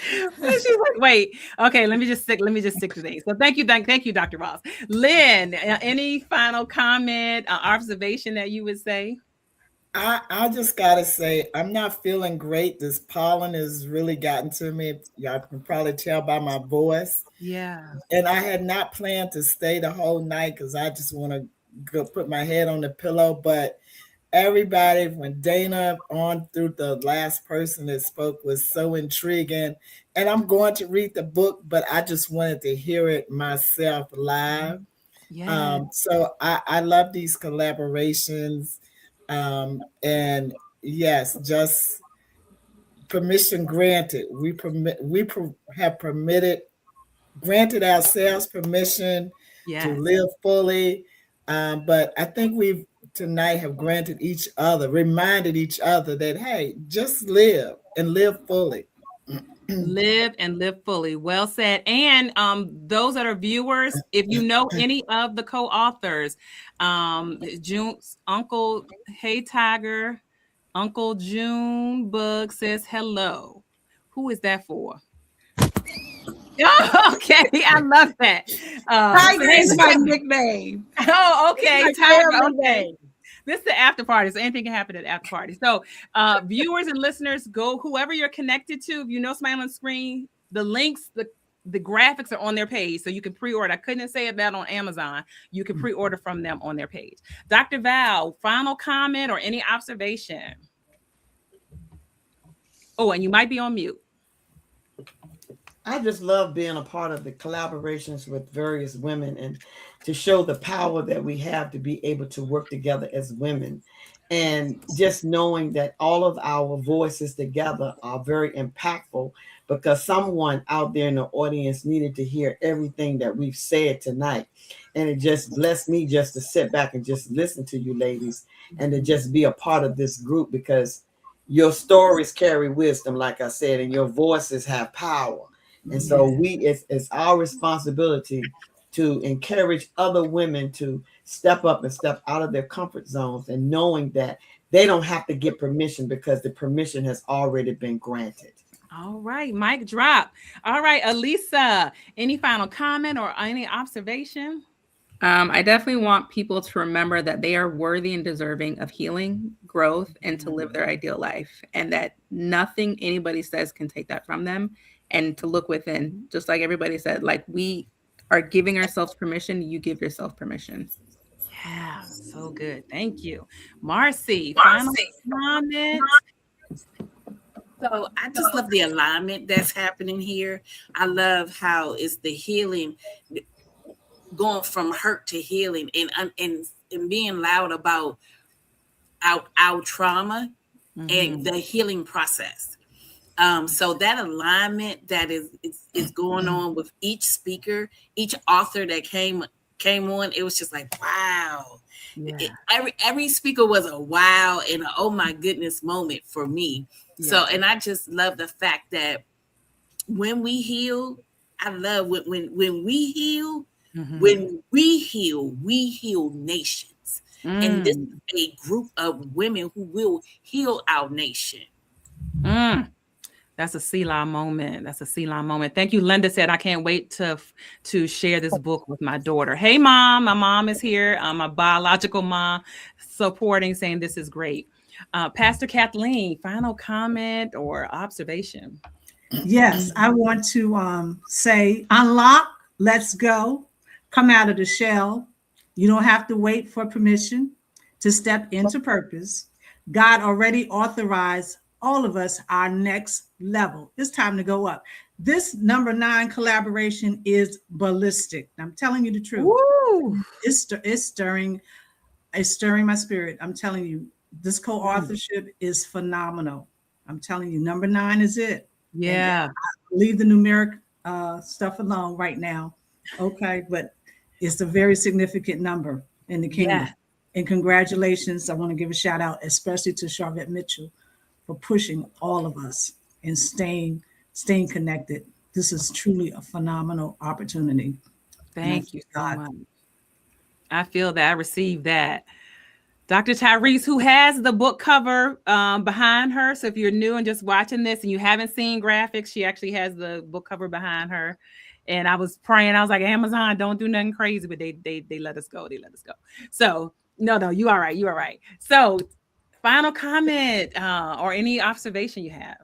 She's like, wait, okay, let me just stick to things. So thank you, Dr. Ross. Lynn, any final comment, observation that you would say? I just gotta say, I'm not feeling great. This pollen has really gotten to me. Y'all can probably tell by my voice. Yeah. And I had not planned to stay the whole night because I just want to go put my head on the pillow. But everybody, when Dana on through the last person that spoke, was so intriguing. And I'm going to read the book, but I just wanted to hear it myself live. Yeah. So I love these collaborations. And yes, just permission granted. Have granted ourselves permission to live fully. But I think we've tonight have granted each other, reminded each other that, hey, just live and live fully. Live and live fully. Well said. And those that are viewers, if you know any of the co-authors, June's Uncle Hey Tiger, Uncle June Bug says hello. Who is that for? Oh, okay, I love that. Tiger is my nickname. Oh, okay. Tiger. Okay. This is the after party, so anything can happen at the after party. So viewers and listeners, go whoever you're connected to. If you know somebody on the screen, the links, the graphics are on their page, so you can pre-order. I couldn't say that on Amazon. You can pre-order from them on their page. Dr. Val, final comment or any observation? Oh, and you might be on mute. I just love being a part of the collaborations with various women and to show the power that we have to be able to work together as women. And just knowing that all of our voices together are very impactful because someone out there in the audience needed to hear everything that we've said tonight. And it just blessed me just to sit back and just listen to you ladies and to just be a part of this group because your stories carry wisdom, like I said, and your voices have power. And so it's our responsibility to encourage other women to step up and step out of their comfort zones and knowing that they don't have to get permission because the permission has already been granted. All right, mic drop. All right, Elisa, any final comment or any observation? I definitely want people to remember that they are worthy and deserving of healing, growth, and to live their ideal life, and that nothing anybody says can take that from them. And to look within, just like everybody said, like we are giving ourselves permission, you give yourself permission. Yeah, so good. Thank you. Marcy, final comment. So I just love the alignment that's happening here. I love how it's the healing, going from hurt to healing, and being loud about our trauma and the healing process. So that alignment that is going on with each speaker, each author that came on, it was just like, wow. Yeah. Every speaker was a wow and a, oh my goodness moment for me. Yeah. So, and I just love the fact that when we heal, I love when we heal, when we heal nations. And this is a group of women who will heal our nation. That's a Selah moment. That's a Selah moment. Thank you. Linda said, I can't wait to share this book with my daughter. Hey, Mom. My mom is here. My biological mom supporting, saying this is great. Pastor Kathleen, final comment or observation? Yes, I want to say unlock, let's go, come out of the shell. You don't have to wait for permission to step into purpose. God already authorized all of us our next level. It's time to go up. This number 9 collaboration is ballistic. I'm telling you the truth. Woo! It's stirring my spirit. I'm telling you, this co-authorship is phenomenal. I'm telling you, number 9 is it. Yeah. Leave the numeric stuff alone right now. Okay, but it's a very significant number in the kingdom. Yeah. And congratulations. I want to give a shout out, especially to Sharvette Mitchell, for pushing all of us and staying connected. This is truly a phenomenal opportunity. Thank you so much. I feel that. I received that. Dr. Tyreese, who has the book cover behind her. So if you're new and just watching this and you haven't seen graphics, she actually has the book cover behind her. And I was praying. I was like, Amazon, don't do nothing crazy, but they let us go. They let us go. So no, you all right. You all right. So final comment or any observation you have.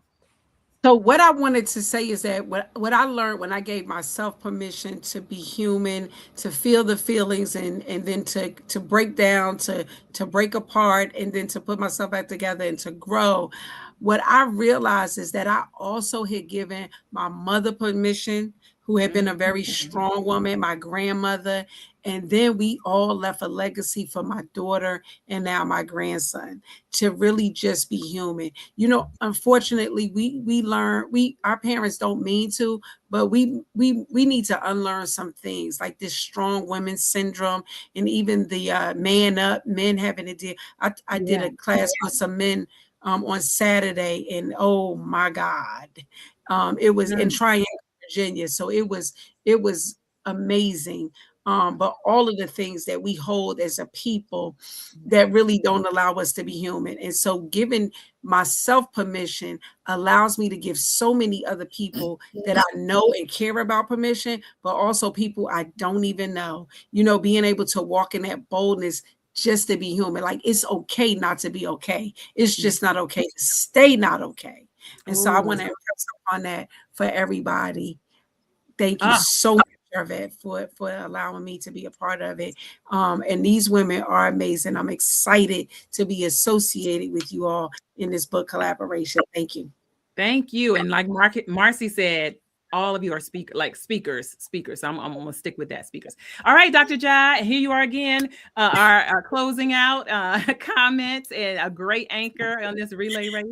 So what I wanted to say is that what I learned when I gave myself permission to be human, to feel the feelings and then to break down, to break apart, and then to put myself back together and to grow, what I realized is that I also had given my mother permission, who had been a very strong woman, my grandmother, and then we all left a legacy for my daughter and now my grandson to really just be human. You know, unfortunately, we learn, our parents don't mean to, but we need to unlearn some things like this strong women syndrome, and even the man up, men having to deal. I did a class with some men on Saturday, and oh my God, it was in Triangle, Virginia. So it was amazing. But all of the things that we hold as a people that really don't allow us to be human. And so giving myself permission allows me to give so many other people that I know and care about permission, but also people I don't even know, you know, being able to walk in that boldness just to be human. Like, it's okay not to be okay. It's just not okay to stay not okay. And so I want to impress upon that for everybody. Thank you so much, Sharvette, for allowing me to be a part of it. And these women are amazing. I'm excited to be associated with you all in this book collaboration. Thank you. Thank you. And like Marcy said, all of you are speakers. So I'm going to stick with that, speakers. All right, Dr. Jai, here you are again, our closing out comments and a great anchor on this relay race.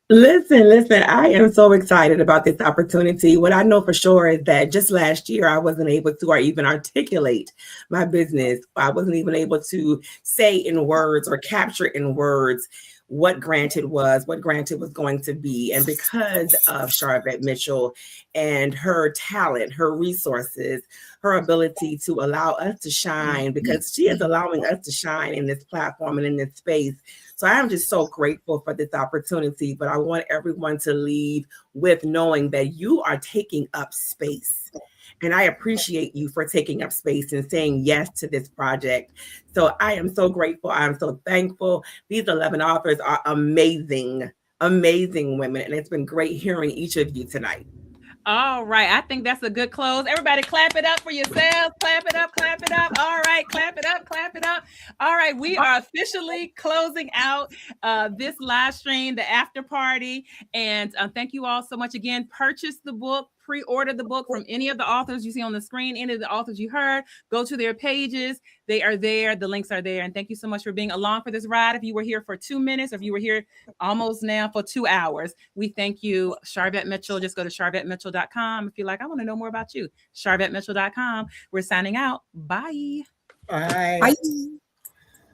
Listen, I am so excited about this opportunity. What I know for sure is that just last year, I wasn't able to or even articulate my business. I wasn't even able to say in words or capture in words what Granted was going to be. And because of Sharvette Mitchell and her talent, her resources, her ability to allow us to shine, because she is allowing us to shine in this platform and in this space. So I am just so grateful for this opportunity, but I want everyone to leave with knowing that you are taking up space. And I appreciate you for taking up space and saying yes to this project. So I am so grateful. I am so thankful. These 11 authors are amazing, amazing women. And it's been great hearing each of you tonight. All right. I think that's a good close. Everybody clap it up for yourselves. Clap it up, clap it up. All right. Clap it up, clap it up. All right. We are officially closing out this live stream, the after party. And thank you all so much again. Purchase the book. pre-order the book from any of the authors you see on the screen, any of the authors you heard, go to their pages. They are there. The links are there. And thank you so much for being along for this ride. If you were here for 2 minutes, or if you were here almost now for 2 hours, we thank you. Sharvette Mitchell, just go to sharvettemitchell.com. If you're like, I want to know more about you, sharvettemitchell.com. We're signing out. Bye. Bye. Bye.